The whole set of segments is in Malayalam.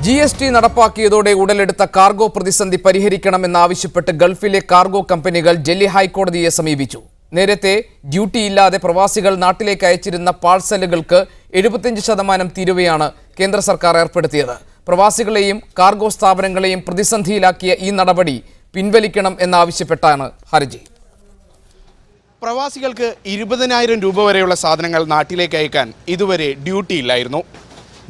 GST നടപ്പാക്കിയതോടെ ഉടലെടുത്ത കാർഗോ പ്രതിസന്ധി പരിഹരിക്കണമെന്നാവശ്യപ്പെട്ട് ഗൾഫിലെ കാർഗോ കമ്പനികൾ ഡൽഹി ഹൈക്കോടതിയെ സമീപിച്ചു. നേരത്തെ ഡ്യൂട്ടി ഇല്ലാതെ പ്രവാസികൾ നാട്ടിലേക്ക് അയച്ചിരുന്ന പാഴ്സലുകൾക്ക് 75% തീരുവയാണ് കേന്ദ്ര സർക്കാർ ഏർപ്പെടുത്തിയത്. പ്രവാസികളെയും കാർഗോ സ്ഥാപനങ്ങളെയും പ്രതിസന്ധിയിലാക്കിയ ഈ നടപടി പിൻവലിക്കണം എന്നാവശ്യപ്പെട്ടാണ് ഹർജി. പ്രവാസികൾക്ക് 20,000 രൂപ വരെയുള്ള സാധനങ്ങൾ നാട്ടിലേക്ക് അയക്കാൻ ഇതുവരെ ഡ്യൂട്ടി ഇല്ലായിരുന്നു.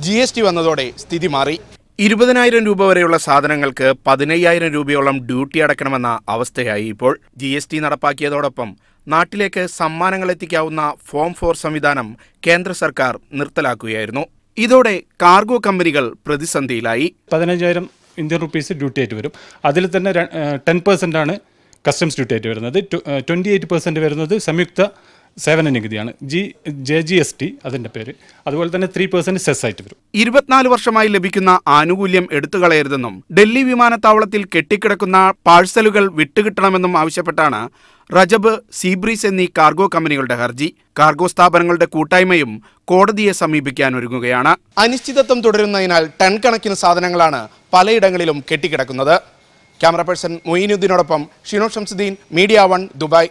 GST വന്നതോടെ സ്ഥിതി മാറി. 20,000 രൂപ വരെയുള്ള സാധനങ്ങൾക്ക് 15,000 രൂപയോളം ഡ്യൂട്ടി അടയ്ക്കണമെന്ന അവസ്ഥയായി ഇപ്പോൾ. GST നടപ്പാക്കിയതോടൊപ്പം നാട്ടിലേക്ക് സമ്മാനങ്ങൾ എത്തിക്കാവുന്ന ഫോം 4 സംവിധാനം കേന്ദ്ര സർക്കാർ നിർത്തലാക്കുകയായിരുന്നു. ഇതോടെ കാർഗോ കമ്പനികൾ പ്രതിസന്ധിയിലായി. 15,000 ഇന്ത്യൻ റുപ്പീസ് ഡ്യൂട്ടി ആയിട്ട് വരും. അതിൽ തന്നെ 10% കസ്റ്റംസ് ഡ്യൂട്ടി ആയിട്ട് വരുന്നത്. 28% വരുന്നത് സംയുക്ത സേവന നികുതിയാണ്, JGST അതിൻ്റെ പേര്. അതുപോലെ തന്നെ 3% സെസ് ആയിട്ട് വരും. 24 വർഷമായി ലഭിക്കുന്ന ആനുകൂല്യം എടുത്തുകളയരുതെന്നും ഡൽഹി വിമാനത്താവളത്തിൽ കെട്ടിക്കിടക്കുന്ന പാഴ്സലുകൾ വിട്ടുകിട്ടണമെന്നും ആവശ്യപ്പെട്ടാണ് റജബ്, സീബ്രീസ് എന്നീ കാർഗോ കമ്പനികളുടെ ഹർജി. കാർഗോ സ്ഥാപനങ്ങളുടെ കൂട്ടായ്മയും കോടതിയെ സമീപിക്കാൻ ഒരുങ്ങുകയാണ്. അനിശ്ചിതത്വം തുടരുന്നതിനാൽ ടൺ കണക്കിന് സാധനങ്ങളാണ് പലയിടങ്ങളിലും കെട്ടിക്കിടക്കുന്നത്. ക്യാമറ പേഴ്സൺ മൊയ്നുദ്ദീനോടൊപ്പം Shino Shamsuddin, media 1, Dubai.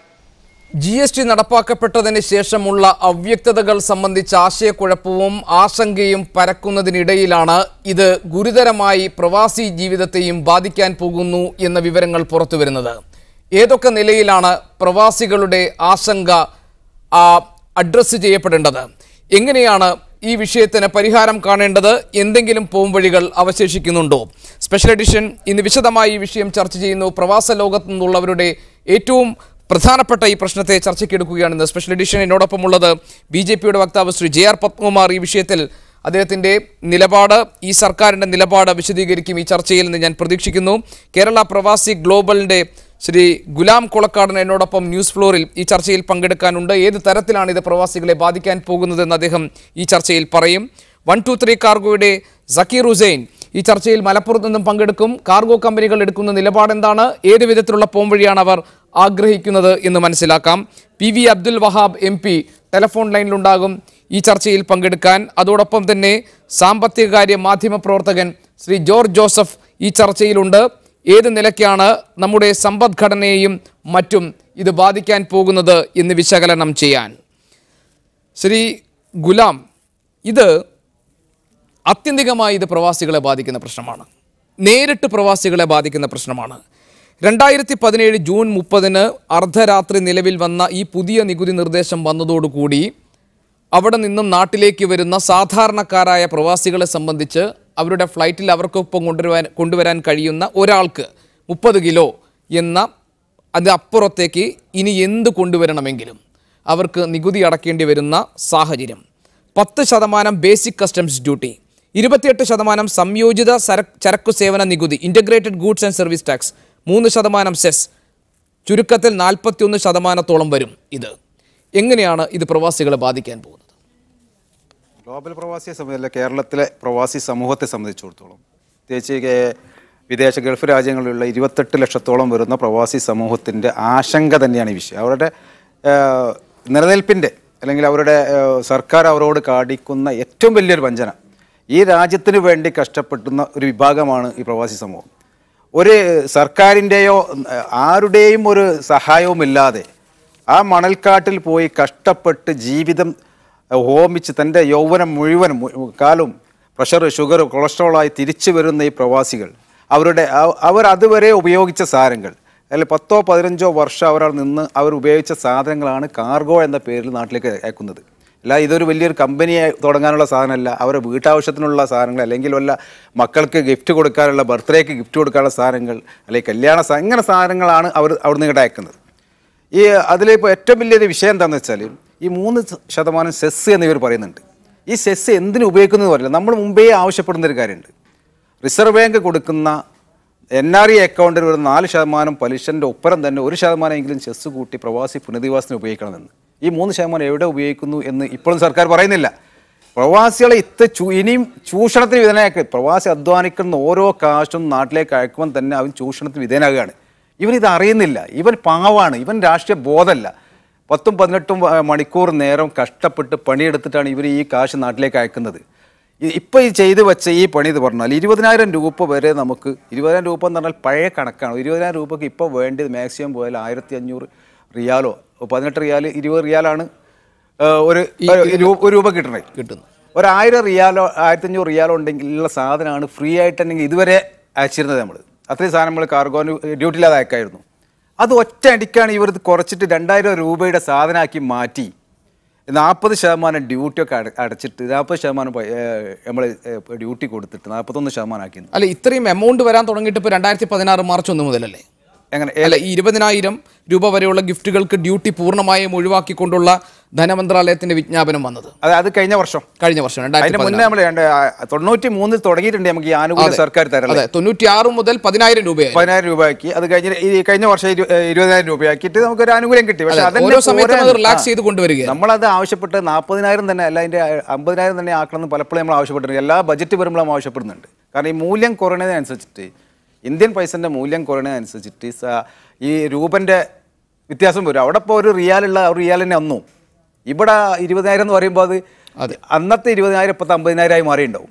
GST നടപ്പാക്കപ്പെട്ടതിന് ശേഷമുള്ള അവ്യക്തതകൾ സംബന്ധിച്ച ആശയക്കുഴപ്പവും ആശങ്കയും പരക്കുന്നതിനിടയിലാണ് ഇത് ഗുരുതരമായി പ്രവാസി ജീവിതത്തെയും ബാധിക്കാൻ പോകുന്നു എന്ന വിവരങ്ങൾ പുറത്തുവരുന്നത്. ഏതൊക്കെ നിലയിലാണ് പ്രവാസികളുടെ ആശങ്ക അഡ്രസ്സ് ചെയ്യപ്പെടേണ്ടത്? എങ്ങനെയാണ് ഈ വിഷയത്തിന് പരിഹാരം കാണേണ്ടത്? എന്തെങ്കിലും പോംവഴികൾ അവശേഷിക്കുന്നുണ്ടോ? സ്പെഷ്യൽ എഡിഷൻ ഇന്ന് വിശദമായി ഈ വിഷയം ചർച്ച ചെയ്യുന്നു. പ്രവാസ ലോകത്തു നിന്നുള്ളവരുടെ ഏറ്റവും പ്രധാനപ്പെട്ട ഈ പ്രശ്നത്തെ ചർച്ചയ്ക്കെടുക്കുകയാണെന്ന് സ്പെഷ്യൽ എഡിഷൻ. എന്നോടൊപ്പമുള്ളത് BJPയുടെ വക്താവ് ശ്രീ JR പത്മകുമാർ. ഈ വിഷയത്തിൽ അദ്ദേഹത്തിൻ്റെ നിലപാട്, ഈ സർക്കാരിൻ്റെ നിലപാട് വിശദീകരിക്കും ഈ ചർച്ചയിൽ നിന്ന് ഞാൻ പ്രതീക്ഷിക്കുന്നു. കേരള പ്രവാസി ഗ്ലോബലിൻ്റെ ശ്രീ ഗുലാം കൊളക്കാടൻ എന്നോടൊപ്പം ന്യൂസ് ഫ്ലോറിൽ ഈ ചർച്ചയിൽ പങ്കെടുക്കാനുണ്ട്. ഏത് തരത്തിലാണ് ഇത് പ്രവാസികളെ ബാധിക്കാൻ പോകുന്നതെന്ന് അദ്ദേഹം ഈ ചർച്ചയിൽ പറയും. 123 കാർഗോയുടെ സക്കീർ ഹുസൈൻ ഈ ചർച്ചയിൽ മലപ്പുറത്ത് നിന്നും പങ്കെടുക്കും. കാർഗോ കമ്പനികൾ എടുക്കുന്ന നിലപാടെന്താണ്, ഏത് വിധത്തിലുള്ള പോംവഴിയാണ് അവർ ആഗ്രഹിക്കുന്നത് എന്ന് മനസ്സിലാക്കാം. PV Abdul Wahab MP telephone ലൈനിലുണ്ടാകും ഈ ചർച്ചയിൽ പങ്കെടുക്കാൻ. അതോടൊപ്പം തന്നെ സാമ്പത്തികകാര്യ മാധ്യമപ്രവർത്തകൻ ശ്രീ ജോർജ് ജോസഫ് ഈ ചർച്ചയിലുണ്ട്. ഏത് നിലയ്ക്കാണ് നമ്മുടെ സമ്പദ്ഘടനയെയും മറ്റും ഇത് ബാധിക്കാൻ പോകുന്നത് എന്ന് വിശകലനം ചെയ്യാൻ. ശ്രീ ഗുലാം, ഇത് ആത്യന്തികമായി ഇത് പ്രവാസികളെ ബാധിക്കുന്ന പ്രശ്നമാണ്, നേരിട്ട് പ്രവാസികളെ ബാധിക്കുന്ന പ്രശ്നമാണ്. 2017 ജൂൺ 30 അർദ്ധരാത്രി നിലവിൽ വന്ന ഈ പുതിയ നികുതി നിർദ്ദേശം വന്നതോടുകൂടി അവിടെ നിന്നും നാട്ടിലേക്ക് വരുന്ന സാധാരണക്കാരായ പ്രവാസികളെ സംബന്ധിച്ച് അവരുടെ ഫ്ലൈറ്റിൽ അവർക്കൊപ്പം കൊണ്ടുവരാൻ കഴിയുന്ന ഒരാൾക്ക് 30 കിലോ എന്ന അത് അപ്പുറത്തേക്ക് ഇനി എന്ത് കൊണ്ടുവരണമെങ്കിലും അവർക്ക് നികുതി അടക്കേണ്ടി വരുന്ന സാഹചര്യം. 10% ബേസിക് കസ്റ്റംസ് ഡ്യൂട്ടി, 28% സംയോജിത ചരക്കു സേവന നികുതി, integrated goods and service tax, 3% cess, ചുരുക്കത്തിൽ 41% വരും. ഇത് എങ്ങനെയാണ് ഇത് പ്രവാസികളെ ബാധിക്കാൻ പോകുന്നത്? ഗ്ലോബൽ പ്രവാസിയെ സംബന്ധിച്ചല്ല, കേരളത്തിലെ പ്രവാസി സമൂഹത്തെ സംബന്ധിച്ചിടത്തോളം, പ്രത്യേകിച്ച് വിദേശ ഗൾഫ് രാജ്യങ്ങളിലുള്ള 28 ലക്ഷത്തോളം വരുന്ന പ്രവാസി സമൂഹത്തിൻ്റെ ആശങ്ക തന്നെയാണ് ഈ വിഷയം. അവരുടെ നിലനിൽപ്പിൻ്റെ അല്ലെങ്കിൽ അവരുടെ സർക്കാർ അവരോട് കാണിക്കുന്ന ഏറ്റവും വലിയൊരു വഞ്ചന. ഈ രാജ്യത്തിന് വേണ്ടി കഷ്ടപ്പെടുന്ന ഒരു വിഭാഗമാണ് ഈ പ്രവാസി സമൂഹം. ഒരു സർക്കാരിൻ്റെയോ ആരുടെയും ഒരു സഹായവുമില്ലാതെ ആ മണൽക്കാട്ടിൽ പോയി കഷ്ടപ്പെട്ട് ജീവിതം ഹോമിച്ച് തൻ്റെ യൗവനം മുഴുവനും കാലും പ്രഷർ, ഷുഗർ, കൊളസ്ട്രോളായി തിരിച്ചു വരുന്ന ഈ പ്രവാസികൾ അവർ അതുവരെ ഉപയോഗിച്ച സാധനങ്ങൾ, അല്ലെങ്കിൽ 10-15 വർഷം അവരവിടെ നിന്ന് അവർ ഉപയോഗിച്ച സാധനങ്ങളാണ് കാർഗോ എന്ന പേരിൽ നാട്ടിലേക്ക് അയക്കുന്നത്. അല്ല, ഇതൊരു വലിയൊരു കമ്പനി തുടങ്ങാനുള്ള സാധനമല്ല. അവരുടെ വീട്ടാവശ്യത്തിനുള്ള സാധനങ്ങൾ, അല്ലെങ്കിൽ വല്ല മക്കൾക്ക് ഗിഫ്റ്റ് കൊടുക്കാനുള്ള, ബർത്ത്ഡേക്ക് ഗിഫ്റ്റ് കൊടുക്കാനുള്ള സാധനങ്ങൾ, അല്ലെങ്കിൽ കല്യാണ ഇങ്ങനെ സാധനങ്ങളാണ് അവിടെ നിന്ന് അയക്കുന്നത്. ഈ അതിലിപ്പോൾ ഏറ്റവും വലിയൊരു വിഷയം എന്താണെന്ന് വെച്ചാൽ ഈ 3% സെസ് എന്നിവർ പറയുന്നുണ്ട്. ഈ സെസ് എന്തിനു ഉപയോഗിക്കുന്നത് പറയില്ല. നമ്മൾ മുമ്പേ ആവശ്യപ്പെടുന്നൊരു കാര്യമുണ്ട്. റിസർവ് ബാങ്ക് കൊടുക്കുന്ന NRE അക്കൗണ്ടിൽ ഒരു 4% പലിശൻ്റെ ഒപ്പരം തന്നെ 1% സെസ് കൂട്ടി പ്രവാസി പുനരധിവാസത്തിന് ഉപയോഗിക്കണമെന്ന്. ഈ 3% എവിടെ ഉപയോഗിക്കുന്നു എന്ന് ഇപ്പോഴും സർക്കാർ പറയുന്നില്ല. പ്രവാസികളെ ഇനിയും ചൂഷണത്തിന് വിധേയനാക്കുക. പ്രവാസി അധ്വാനിക്കുന്ന ഓരോ കാശും നാട്ടിലേക്ക് അയക്കുമ്പോൾ തന്നെ അവൻ ചൂഷണത്തിന് വിധേയനാകുകയാണ്. ഇവനിത് അറിയുന്നില്ല. ഇവൻ പാവാണ്, ഇവൻ രാഷ്ട്രീയ ബോധമല്ല. 10-18 മണിക്കൂർ നേരം കഷ്ടപ്പെട്ട് പണിയെടുത്തിട്ടാണ് ഇവർ ഈ കാശ് നാട്ടിലേക്ക് അയക്കുന്നത്. ഇപ്പോൾ ഈ ചെയ്തു വെച്ച ഈ പണി എന്ന് പറഞ്ഞാൽ 20,000 രൂപ വരെ നമുക്ക് 20,000 രൂപ എന്ന് പറഞ്ഞാൽ പഴയ കണക്കാണ്. 20,000 രൂപയ്ക്ക് ഇപ്പോൾ വേണ്ടത് മാക്സിമം പോയാൽ 1,500 റിയാലോ 18 റിയാൽ 20 റിയാലാണ് ഒരു രൂപ കിട്ടുന്നത്. 1,000 റിയാലോ 1,500 റിയാലോ ഉണ്ടെങ്കിലുള്ള സാധനമാണ് ഫ്രീ ആയിട്ടുണ്ടെങ്കിൽ ഇതുവരെ അയച്ചിരുന്നത്. നമ്മൾ അത്രയും സാധനം നമ്മൾ കാർഗോന് ഡ്യൂട്ടിയില്ലാതെ അയക്കായിരുന്നു. അത് ഒറ്റ അടിക്കാണ് ഇവർ കുറച്ചിട്ട് 2,000 രൂപയുടെ സാധനമാക്കി മാറ്റി 40% ഡ്യൂട്ടിയൊക്കെ അടച്ചിട്ട് 40% നമ്മൾ ഡ്യൂട്ടി കൊടുത്തിട്ട് 41% ആക്കി. അല്ല, ഇത്രയും എമൗണ്ട് വരാൻ തുടങ്ങിയിട്ട് ഇപ്പോൾ 2016 മാർച്ച് 1 മുതലല്ലേ? എങ്ങനെ? അല്ല, ഈ 20,000 രൂപ വരെയുള്ള ഗിഫ്റ്റുകൾക്ക് ഡ്യൂട്ടി പൂർണ്ണമായും ഒഴിവാക്കിക്കൊണ്ടുള്ള ധനമന്ത്രാലയത്തിന്റെ വിജ്ഞാപനം വന്നത് അത് കഴിഞ്ഞ വർഷം അതിന് മുന്നേ നമ്മൾ 93 തുടങ്ങിയിട്ടുണ്ട്. നമുക്ക് ഈ ആനുകൂല്യം സർക്കാർ തരാം. 96 മുതൽ 10,000 രൂപയാക്കി. അത് കഴിഞ്ഞ വർഷം 20,000 രൂപയാക്കിയിട്ട് നമുക്കൊരു ആനുകൂല്യം കിട്ടി. പക്ഷേ റിലാക്സ് ചെയ്ത് കൊണ്ടുവരിക. നമ്മളത് ആവശ്യപ്പെട്ട് 40,000 തന്നെ അല്ല, അതിന്റെ 50,000 തന്നെ ആക്കണമെന്ന് പലപ്പോഴും നമ്മൾ ആവശ്യപ്പെട്ടിട്ടുണ്ട്. എല്ലാ ബജറ്റ് വരുമ്പോഴും നമ്മൾ ആവശ്യപ്പെടുന്നുണ്ട്. കാരണം ഈ മൂല്യം കുറയുന്നതിനനുസരിച്ചിട്ട്, ഇന്ത്യൻ പൈസന്റെ മൂല്യം കുറയുന്നതിനനുസരിച്ചിട്ട് ഈ രൂപന്റെ വ്യത്യാസം വരും. അവിടെ ഇപ്പോൾ ഒരു റിയാൽ തന്നെ ഒന്നും ഇവിടെ 20,000 എന്ന് പറയുമ്പോൾ അത് അന്നത്തെ 20,000 ഇപ്പോഴത്തെ 50,000 മാറിയിട്ടുണ്ടാവും.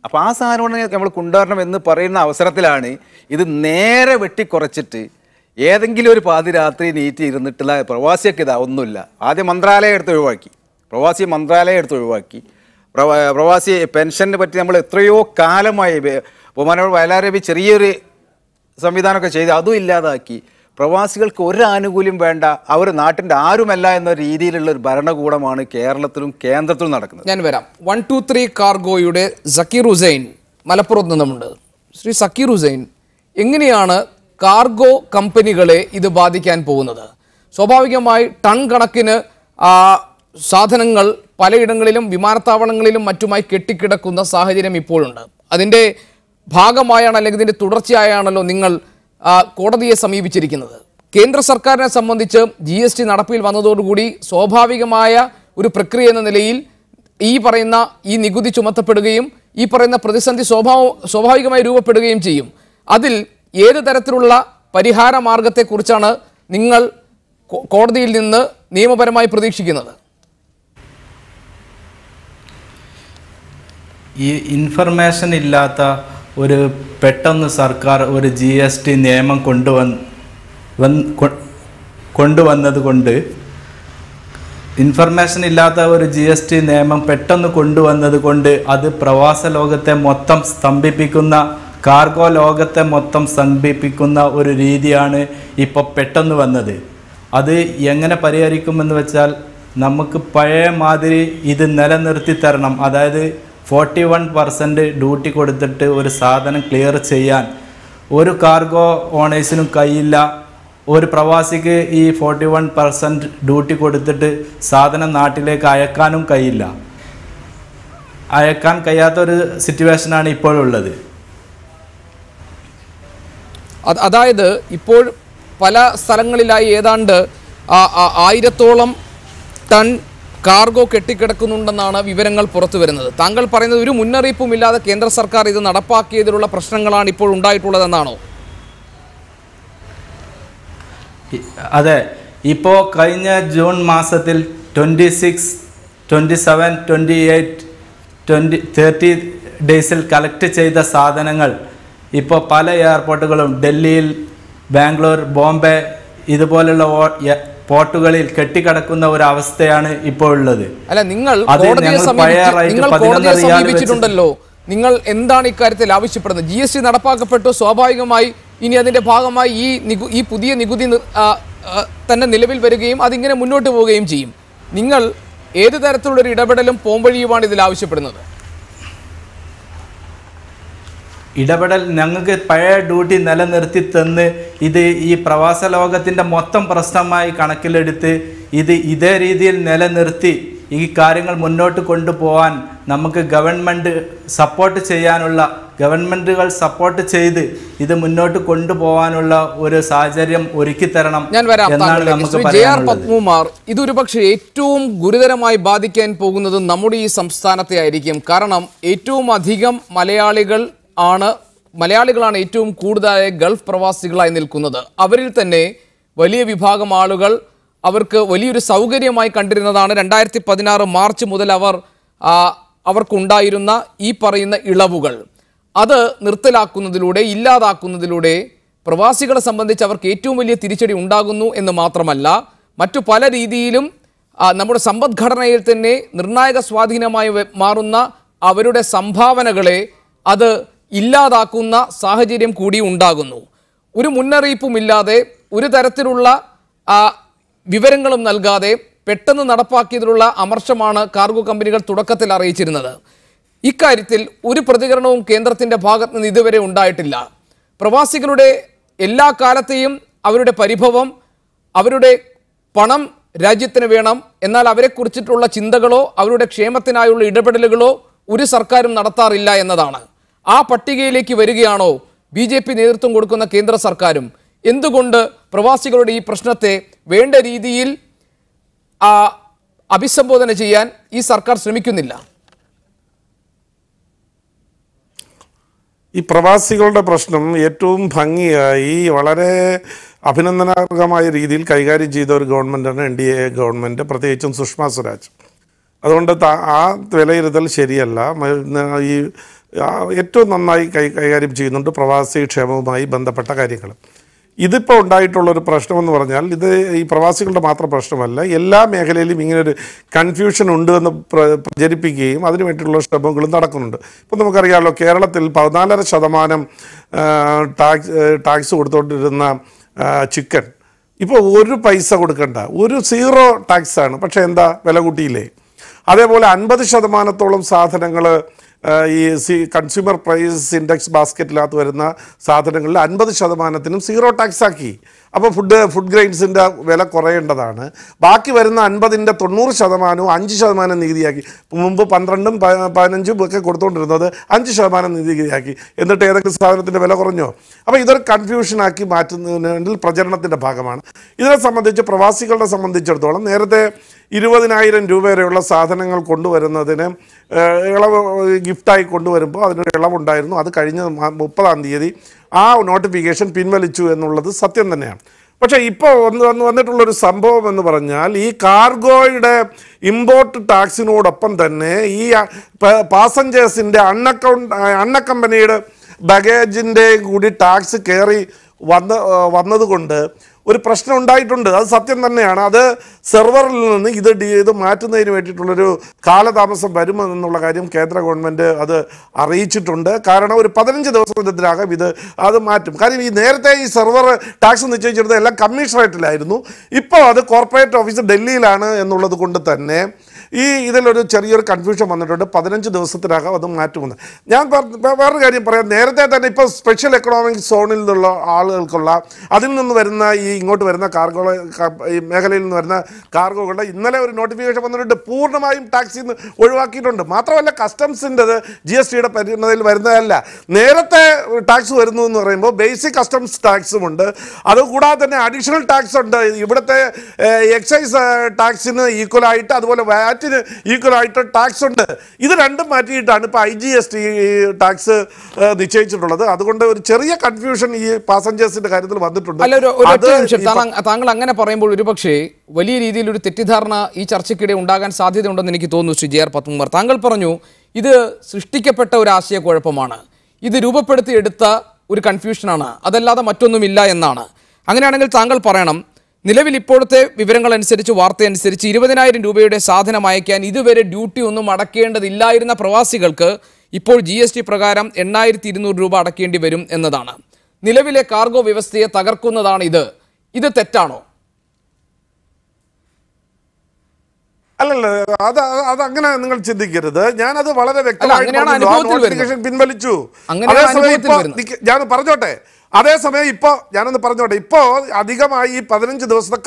അപ്പോൾ ആ സാധനമാണ് നമ്മൾ കൊണ്ടുവരണം എന്ന് പറയുന്ന അവസരത്തിലാണ് ഇത് നേരെ വെട്ടിക്കുറച്ചിട്ട് ഏതെങ്കിലും ഒരു പാതിരാത്രി നീറ്റ് ഇരുന്നിട്ടുള്ള പ്രവാസിയൊക്കെ ഇതാ ഒന്നുമില്ല. ആദ്യം മന്ത്രാലയം എടുത്ത് ഒഴിവാക്കി, പ്രവാസി മന്ത്രാലയം എടുത്ത് ഒഴിവാക്കി. പ്രവാസി പെൻഷനെ പറ്റി നമ്മൾ എത്രയോ കാലമായി ബഹുമാനോട് വയലാരവി ചെറിയൊരു സംവിധാനമൊക്കെ ചെയ്ത് അതും ഇല്ലാതാക്കി. പ്രവാസികൾക്ക് ഒരു ആനുകൂല്യം വേണ്ട, അവർ നാട്ടിൻ്റെ ആരുമല്ല എന്ന രീതിയിലുള്ള ഒരു ഭരണകൂടമാണ് കേരളത്തിലും കേന്ദ്രത്തിലും നടക്കുന്നത്. ഞാൻ വരാം. 123 കാർഗോയുടെ സക്കീർ ഹുസൈൻ മലപ്പുറത്ത് നിന്നുമുണ്ട്. ശ്രീ സക്കീർ ഹുസൈൻ, എങ്ങനെയാണ് കാർഗോ കമ്പനികളെ ഇത് ബാധിക്കാൻ പോകുന്നത്? സ്വാഭാവികമായി ടൺ കണക്കിന് സാധനങ്ങൾ പലയിടങ്ങളിലും വിമാനത്താവളങ്ങളിലും മറ്റുമായി കെട്ടിക്കിടക്കുന്ന സാഹചര്യം ഇപ്പോഴുണ്ട്. അതിൻ്റെ ഭാഗമായാണ്, അല്ലെങ്കിൽ ഇതിൻ്റെ തുടർച്ചയായാണല്ലോ നിങ്ങൾ കോടതിയെ സമീപിച്ചിരിക്കുന്നത്. കേന്ദ്ര സർക്കാരിനെ സംബന്ധിച്ച് GST നടപ്പിൽ വന്നതോടുകൂടി സ്വാഭാവികമായ ഒരു പ്രക്രിയ എന്ന നിലയിൽ ഈ നികുതി ചുമത്തപ്പെടുകയും ഈ പറയുന്ന പ്രതിസന്ധി സ്വാഭാവികമായി രൂപപ്പെടുകയും ചെയ്യും. അതിൽ ഏത് തരത്തിലുള്ള പരിഹാര മാർഗത്തെക്കുറിച്ചാണ് നിങ്ങൾ കോടതിയിൽ നിന്ന് നിയമപരമായി പ്രതീക്ഷിക്കുന്നത്? ഈ ഇൻഫർമേഷൻ ഇല്ലാത്ത ഒരു പെട്ടെന്ന് സർക്കാർ ഒരു GST നിയമം കൊണ്ടുവന്നത് കൊണ്ട്, ഇൻഫർമേഷൻ ഇല്ലാത്ത ഒരു GST നിയമം പെട്ടെന്ന് കൊണ്ടുവന്നത് കൊണ്ട് അത് പ്രവാസ ലോകത്തെ മൊത്തം സ്തംഭിപ്പിക്കുന്ന, കാർഗോ ലോകത്തെ മൊത്തം സ്തംഭിപ്പിക്കുന്ന ഒരു രീതിയാണ് ഇപ്പോൾ പെട്ടെന്ന് വന്നത്. അത് എങ്ങനെ പരിഹരിക്കുമെന്ന് വെച്ചാൽ, നമുക്ക് പഴയ മാതിരി ഇത് നിലനിർത്തി തരണം. അതായത് 41% ഡ്യൂട്ടി കൊടുത്തിട്ട് ഒരു സാധനം ക്ലിയർ ചെയ്യാൻ ഒരു കാർഗോ ഓണേഴ്സിനും കഴിയില്ല. ഒരു പ്രവാസിക്ക് ഈ 41% ഡ്യൂട്ടി കൊടുത്തിട്ട് സാധനം നാട്ടിലേക്ക് അയക്കാനും കഴിയില്ല. അയക്കാൻ കഴിയാത്തൊരു സിറ്റുവേഷനാണ് ഇപ്പോഴുള്ളത്. അതായത് ഇപ്പോൾ പല സ്ഥലങ്ങളിലായി ഏതാണ്ട് 1000-ഓളം ടൺ കാർഗോ കെട്ടിക്കിടക്കുന്നുണ്ടെന്നാണ് വിവരങ്ങൾ പുറത്തു വരുന്നത്. താങ്കൾ പറയുന്നത് ഒരു മുന്നറിയിപ്പും ഇല്ലാതെ കേന്ദ്ര സർക്കാർ ഇത് നടപ്പാക്കിയതിലുള്ള പ്രശ്നങ്ങളാണ് ഇപ്പോൾ ഉണ്ടായിട്ടുള്ളതെന്നാണോ? അതെ, ഇപ്പോൾ കഴിഞ്ഞ ജൂൺ മാസത്തിൽ 26, 27, 28, 30 ഡേയ്സിൽ കളക്ട് ചെയ്ത സാധനങ്ങൾ ഇപ്പോൾ പല എയർപോർട്ടുകളും ഡൽഹിയിൽ, ബാംഗ്ലൂർ, ബോംബെ ഇതുപോലുള്ള പോർട്ടുകളിൽ കെട്ടിക്കിടക്കുന്ന ഒരു അവസ്ഥയാണ് ഇപ്പോൾ ഉള്ളത്. അല്ല, നിങ്ങൾ കോടതിയെ സമീപിച്ചിട്ടുണ്ടല്ലോ. നിങ്ങൾ എന്താണ് ഇക്കാര്യത്തിൽ ആവശ്യപ്പെടുന്നത്? GST നടപ്പാക്കപ്പെട്ടു, സ്വാഭാവികമായി ഇനി അതിന്റെ ഭാഗമായി ഈ പുതിയ നികുതി തന്നെ നിലവിൽ വരികയും അതിങ്ങനെ മുന്നോട്ട് പോവുകയും ചെയ്യും. നിങ്ങൾ ഏത് തരത്തിലുള്ളൊരു ഇടപെടലും പോംവഴിയുമാണ് ഇതിൽ ആവശ്യപ്പെടുന്നത്? ഇടപെടൽ ഞങ്ങൾക്ക് പഴയ ഡ്യൂട്ടി നിലനിർത്തി തന്ന് ഇത് ഈ പ്രവാസ ലോകത്തിൻ്റെ മൊത്തം പ്രശ്നമായി കണക്കിലെടുത്ത് ഇതേ രീതിയിൽ നിലനിർത്തി ഈ കാര്യങ്ങൾ മുന്നോട്ട് കൊണ്ടുപോകാൻ നമുക്ക് ഗവൺമെൻറ്റുകൾ സപ്പോർട്ട് ചെയ്ത് ഇത് മുന്നോട്ട് കൊണ്ടുപോകാനുള്ള ഒരു സാഹചര്യം ഒരുക്കി തരണം എന്നാണ് നമുക്ക് പറയാനുള്ളത്. ഇതൊരു പക്ഷേ ഏറ്റവും ഗുരുതരമായി ബാധിക്കാൻ പോകുന്നത് നമ്മുടെ ഈ സംസ്ഥാനത്തെ ആയിരിക്കും. കാരണം ഏറ്റവും അധികം മലയാളികളാണ് ഏറ്റവും കൂടുതലായി ഗൾഫ് പ്രവാസികളായി നിൽക്കുന്നത്. അവരിൽ തന്നെ വലിയ വിഭാഗം ആളുകൾ അവർക്ക് വലിയൊരു സൗകര്യമായി കണ്ടിരുന്നതാണ് 2016 മാർച്ച് മുതൽ അവർ അവർക്കുണ്ടായിരുന്ന ഈ പറയുന്ന ഇളവുകൾ അത് നിർത്തലാക്കുന്നതിലൂടെ ഇല്ലാതാക്കുന്നതിലൂടെ പ്രവാസികളെ സംബന്ധിച്ച് അവർക്ക് ഏറ്റവും വലിയ തിരിച്ചടി ഉണ്ടാകുന്നു എന്ന് മാത്രമല്ല മറ്റു പല രീതിയിലും നമ്മുടെ സമ്പദ്ഘടനയിൽ തന്നെ നിർണായക സ്വാധീനമായി മാറുന്ന അവരുടെ സംഭാവനകളെ അത് ഇല്ലാതാക്കുന്ന സാഹചര്യം കൂടി ഉണ്ടാകുന്നു. ഒരു മുന്നറിയിപ്പുമില്ലാതെ ഒരു തരത്തിലുള്ള വിവരങ്ങളും നൽകാതെ പെട്ടെന്ന് നടപ്പാക്കിയതിലുള്ള അമർഷമാണ് കാർഗോ കമ്പനികൾ തുടക്കത്തിൽ അറിയിച്ചിരുന്നത്. ഇക്കാര്യത്തിൽ ഒരു പ്രതികരണവും കേന്ദ്രത്തിൻ്റെ ഭാഗത്ത് നിന്ന് ഇതുവരെ ഉണ്ടായിട്ടില്ല. പ്രവാസികളുടെ എല്ലാ കാലത്തെയും അവരുടെ പരിഭവം, അവരുടെ പണം രാജ്യത്തിന് വേണം, എന്നാൽ അവരെക്കുറിച്ചിട്ടുള്ള ചിന്തകളോ അവരുടെ ക്ഷേമത്തിനായുള്ള ഇടപെടലുകളോ ഒരു സർക്കാരും നടത്താറില്ല എന്നതാണ്. ആ പട്ടികയിലേക്ക് വരികയാണോ BJP നേതൃത്വം കൊടുക്കുന്ന കേന്ദ്ര സർക്കാരും? എന്തുകൊണ്ട് പ്രവാസികളുടെ ഈ പ്രശ്നത്തെ വേണ്ട രീതിയിൽ അഭിസംബോധന ചെയ്യാൻ ഈ സർക്കാർ ശ്രമിക്കുന്നില്ല? ഈ പ്രവാസികളുടെ പ്രശ്നം ഏറ്റവും ഭംഗിയായി വളരെ അഭിനന്ദനാർഹമായ രീതിയിൽ കൈകാര്യം ചെയ്ത ഒരു ഗവൺമെൻറ്റാണ് NDA ഗവൺമെൻറ്, പ്രത്യേകിച്ചും സുഷമ സ്വരാജ്. അതുകൊണ്ട് ആ വിലയിരുത്തൽ ശരിയല്ല. ഈ ഏറ്റവും നന്നായി കൈകാര്യം ചെയ്യുന്നുണ്ട് പ്രവാസി ക്ഷേമവുമായി ബന്ധപ്പെട്ട കാര്യങ്ങൾ. ഇതിപ്പോൾ ഉണ്ടായിട്ടുള്ളൊരു പ്രശ്നമെന്ന് പറഞ്ഞാൽ ഇത് ഈ പ്രവാസികളുടെ മാത്രം പ്രശ്നമല്ല, എല്ലാ മേഖലയിലും ഇങ്ങനൊരു കൺഫ്യൂഷൻ ഉണ്ട് എന്ന് പ്രചരിപ്പിക്കുകയും അതിനു വേണ്ടിയിട്ടുള്ള ശ്രമങ്ങളും നടക്കുന്നുണ്ട്. ഇപ്പോൾ നമുക്കറിയാമല്ലോ, കേരളത്തിൽ 14% ടാക്സ് കൊടുത്തുകൊണ്ടിരുന്ന ചിക്കൻ ഇപ്പോൾ 1 പൈസ കൊടുക്കണ്ട, ഒരു 0 ടാക്സാണ്. പക്ഷേ എന്താ, വില കൂട്ടിയില്ലേ? അതേപോലെ 50% സാധനങ്ങൾ ഈ കൺസ്യൂമർ പ്രൈസ് ഇൻഡെക്സ് ബാസ്ക്കറ്റിനകത്ത് വരുന്ന സാധനങ്ങളിൽ 50%-നും 0 ടാക്സ് ആക്കി. അപ്പോൾ ഫുഡ് ഗ്രെയിൻസിൻ്റെ വില കുറയേണ്ടതാണ്. ബാക്കി വരുന്ന 50-ൻ്റെ 90%-വും 5% നികുതിയാക്കി. മുമ്പ് 12-ഉം 15-ഉം ഒക്കെ കൊടുത്തുകൊണ്ടിരുന്നത് 5% നികുതിയാക്കി. എന്നിട്ട് ഏതൊക്കെ സാധനത്തിൻ്റെ വില കുറഞ്ഞോ? അപ്പോൾ ഇതൊരു കൺഫ്യൂഷനാക്കി മാറ്റുന്നതിന് വേണ്ടി പ്രചരണത്തിൻ്റെ ഭാഗമാണ്. ഇതിനെ സംബന്ധിച്ച് പ്രവാസികളെ സംബന്ധിച്ചിടത്തോളം നേരത്തെ 20,000 രൂപ വരെയുള്ള സാധനങ്ങൾ കൊണ്ടുവരുന്നതിന് ഇളവ് ഗിഫ്റ്റായി കൊണ്ടുവരുമ്പോൾ അതിനൊരു ഇളവുണ്ടായിരുന്നു. അത് കഴിഞ്ഞ 30-ാം തീയതി ആ നോട്ടിഫിക്കേഷൻ പിൻവലിച്ചു എന്നുള്ളത് സത്യം തന്നെയാണ്. പക്ഷേ ഇപ്പോൾ വന്നിട്ടുള്ളൊരു സംഭവം എന്ന് പറഞ്ഞാൽ ഈ കാർഗോയുടെ ഇമ്പോർട്ട് ടാക്സിനോടൊപ്പം തന്നെ ഈ പാസഞ്ചേഴ്സിൻ്റെ അൺഅക്കമ്പനീഡ് ബാഗേജിൻ്റെ കൂടി ടാക്സ് കയറി വന്നതുകൊണ്ട് ഒരു പ്രശ്നം ഉണ്ടായിട്ടുണ്ട്. അത് സത്യം തന്നെയാണ്. അത് സെർവറിൽ നിന്ന് ഇത് മാറ്റുന്നതിന് വേണ്ടിയിട്ടുള്ളൊരു കാലതാമസം വരുമെന്നുള്ള കാര്യം കേന്ദ്ര ഗവൺമെൻറ് അത് അറിയിച്ചിട്ടുണ്ട്. കാരണം ഒരു 15 ദിവസത്തിനകം അത് മാറ്റും. കാര്യം ഈ നേരത്തെ ഈ സെർവർ ടാക്സ് നിശ്ചയിച്ചിരുന്നത് എല്ലാം കമ്മീഷണറേറ്റിലായിരുന്നു. ഇപ്പോൾ അത് കോർപ്പറേറ്റ് ഓഫീസ് ഡൽഹിയിലാണ് എന്നുള്ളത് കൊണ്ട് തന്നെ ഇതിലൊരു ചെറിയൊരു കൺഫ്യൂഷൻ വന്നിട്ടുണ്ട്. 15 ദിവസത്തിനകം അത് മാറ്റുമെന്ന്. ഞാൻ വേറൊരു കാര്യം പറയാം. നേരത്തെ തന്നെ ഇപ്പോൾ സ്പെഷ്യൽ എക്കണോമിക് സോണിൽ നിന്നുള്ള ആളുകൾക്കുള്ള അതിൽ നിന്ന് വരുന്ന ഇങ്ങോട്ട് വരുന്ന ഈ മേഖലയിൽ നിന്ന് വരുന്ന കാർഗോകളുടെ ഇന്നലെ ഒരു നോട്ടിഫിക്കേഷൻ വന്നിട്ടുണ്ട്. പൂർണ്ണമായും ടാക്സിൽ നിന്ന് ഒഴിവാക്കിയിട്ടുണ്ട്. മാത്രമല്ല കസ്റ്റംസിൻ്റെത് GSTയുടെ പരിഗണനയിൽ വരുന്നതല്ല. നേരത്തെ ടാക്സ് വരുന്നു എന്ന് പറയുമ്പോൾ ബേസിക് കസ്റ്റംസ് ടാക്സും ഉണ്ട്, അതുകൂടാതെ തന്നെ അഡീഷണൽ ടാക്സ് ഉണ്ട്. ഇവിടുത്തെ എക്സൈസ് ടാക്സിന് ഈക്വലായിട്ട്, അതുപോലെ വാറ്റിന് ഈക്വലായിട്ട് ടാക്സ് ഉണ്ട്. ഇത് രണ്ടും മാറ്റിയിട്ടാണ് ഇപ്പോൾ IGST ടാക്സ് നിശ്ചയിച്ചിട്ടുള്ളത്. അതുകൊണ്ട് ഒരു ചെറിയ കൺഫ്യൂഷൻ ഈ പാസഞ്ചേഴ്സിന്റെ കാര്യത്തിൽ വന്നിട്ടുണ്ട്. താങ്കൾ അങ്ങനെ പറയുമ്പോൾ ഒരുപക്ഷെ വലിയ രീതിയിൽ ഒരു തെറ്റിദ്ധാരണ ഈ ചർച്ചയ്ക്കിടെ ഉണ്ടാകാൻ സാധ്യതയുണ്ടെന്ന് എനിക്ക് തോന്നുന്നു. ശ്രീ JR പത്മകുമാർ, താങ്കൾ പറഞ്ഞു ഇത് സൃഷ്ടിക്കപ്പെട്ട ഒരു ആശയക്കുഴപ്പമാണ്, ഇത് രൂപപ്പെടുത്തിയെടുത്ത ഒരു കൺഫ്യൂഷനാണ്, അതല്ലാതെ മറ്റൊന്നുമില്ല എന്നാണ്. അങ്ങനെയാണെങ്കിൽ താങ്കൾ പറയണം, നിലവിൽ ഇപ്പോഴത്തെ വിവരങ്ങൾ അനുസരിച്ച്, വാർത്തയനുസരിച്ച് 20,000 രൂപയുടെ സാധനം അയക്കാൻ ഇതുവരെ ഡ്യൂട്ടി ഒന്നും അടക്കേണ്ടതില്ലായിരുന്ന പ്രവാസികൾക്ക് ഇപ്പോൾ GST പ്രകാരം 8,200 രൂപ അടക്കേണ്ടി വരും എന്നതാണ്. നിലവിലെ കാർഗോ വ്യവസ്ഥയെ തകർക്കുന്നതാണ് ഇത് തെറ്റാണോ? അല്ലല്ല, അതങ്ങനെ നിങ്ങൾ ചിന്തിക്കരുത്. ഞാനത് വളരെ വ്യക്തമായി പിൻവലിച്ചു. ഞാൻ പറഞ്ഞോട്ടെ, അതേസമയം ഇപ്പോൾ ഞാനൊന്ന് പറഞ്ഞോട്ടെ, ഇപ്പോൾ അധികമായി ഈ 15 ദിവസത്തെ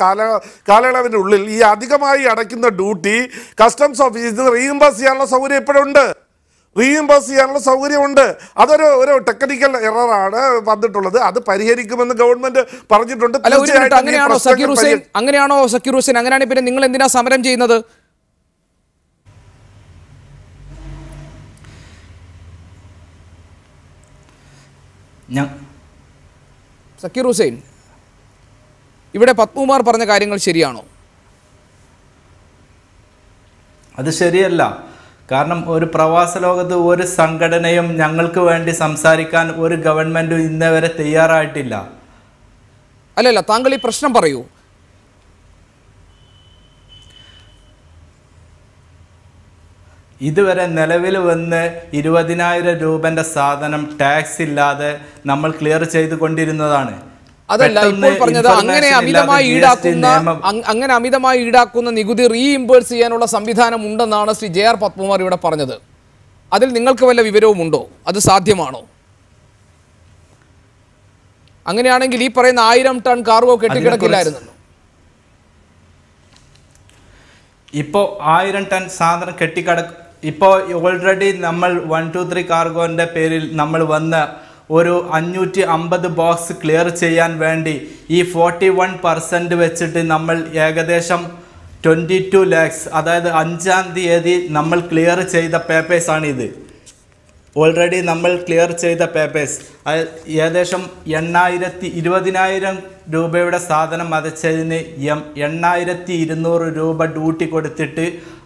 കാലയളവിനുള്ളിൽ ഈ അധികമായി അടയ്ക്കുന്ന ഡ്യൂട്ടി കസ്റ്റംസ് ഓഫീസിൽ റീഇംബേഴ്സ് ചെയ്യാനുള്ള സൗകര്യം ഇപ്പോഴുണ്ട്. അതൊരു ടെക്നിക്കൽ എററാണ് വന്നിട്ടുള്ളത്. അത് പരിഹരിക്കുമെന്ന് ഗവൺമെന്റ് പറഞ്ഞിട്ടുണ്ട്. അങ്ങനെയാണോ സക്കീർ ഹുസൈൻ? അങ്ങനെയാണ് പിന്നെ നിങ്ങൾ എന്തിനാ സമരം ചെയ്യുന്നത്? സക്കീർ ഹുസൈൻ, ഇവിടെ പത്മകുമാർ പറഞ്ഞ കാര്യങ്ങൾ ശരിയാണോ? അത് ശരിയല്ല. കാരണം ഒരു പ്രവാസ ലോകത്ത് ഒരു സംഘടനയും ഞങ്ങൾക്ക് വേണ്ടി സംസാരിക്കാൻ ഒരു ഗവൺമെൻറ്റും ഇന്നേ വരെ തയ്യാറായിട്ടില്ല. അല്ലല്ല, താങ്കൾ ഈ പ്രശ്നം പറയൂ. ഇതുവരെ നിലവിൽ വന്ന് 20,000 രൂപൻ്റെ സാധനം ടാക്സ് ഇല്ലാതെ നമ്മൾ ക്ലിയർ ചെയ്തുകൊണ്ടിരുന്നതാണ്. അതല്ല ഇപ്പോൾ പറഞ്ഞത്, അങ്ങനെ അമിതമായി ഈടാക്കുന്ന നികുതി റീഇംബേഴ്സ് ചെയ്യാനുള്ള സംവിധാനം ഉണ്ടെന്നാണ് ശ്രീ JR പത്മകുമാർ ഇവിടെ പറഞ്ഞത്. അതിൽ നിങ്ങൾക്ക് വല്ല വിവരവും ഉണ്ടോ? അത് സാധ്യമാണോ? അങ്ങനെയാണെങ്കിൽ ഈ പറയുന്ന 1000 ടൺ കാർഗോ കെട്ടിക്കിടക്കില്ലായിരുന്നു. ഇപ്പോൾ 1000 ടൺ സാധനം ഇപ്പോൾ ഓൾറെഡി നമ്മൾ 123 കാർഗോൻ്റെ പേരിൽ നമ്മൾ വന്ന ഒരു 550 ബോക്സ് ക്ലിയർ ചെയ്യാൻ വേണ്ടി ഈ 41% വെച്ചിട്ട് നമ്മൾ ഏകദേശം 22 lakhs, അതായത് 5-ാം തീയതി നമ്മൾ ക്ലിയർ ചെയ്ത പേപ്പേഴ്സാണിത്. ഓൾറെഡി നമ്മൾ ക്ലിയർ ചെയ്ത പേപ്പേഴ്സ് ഏകദേശം 20,000 രൂപയുടെ സാധനം അടച്ചതിന് 8,200 രൂപ ഡ്യൂട്ടി കൊടുത്തിട്ട്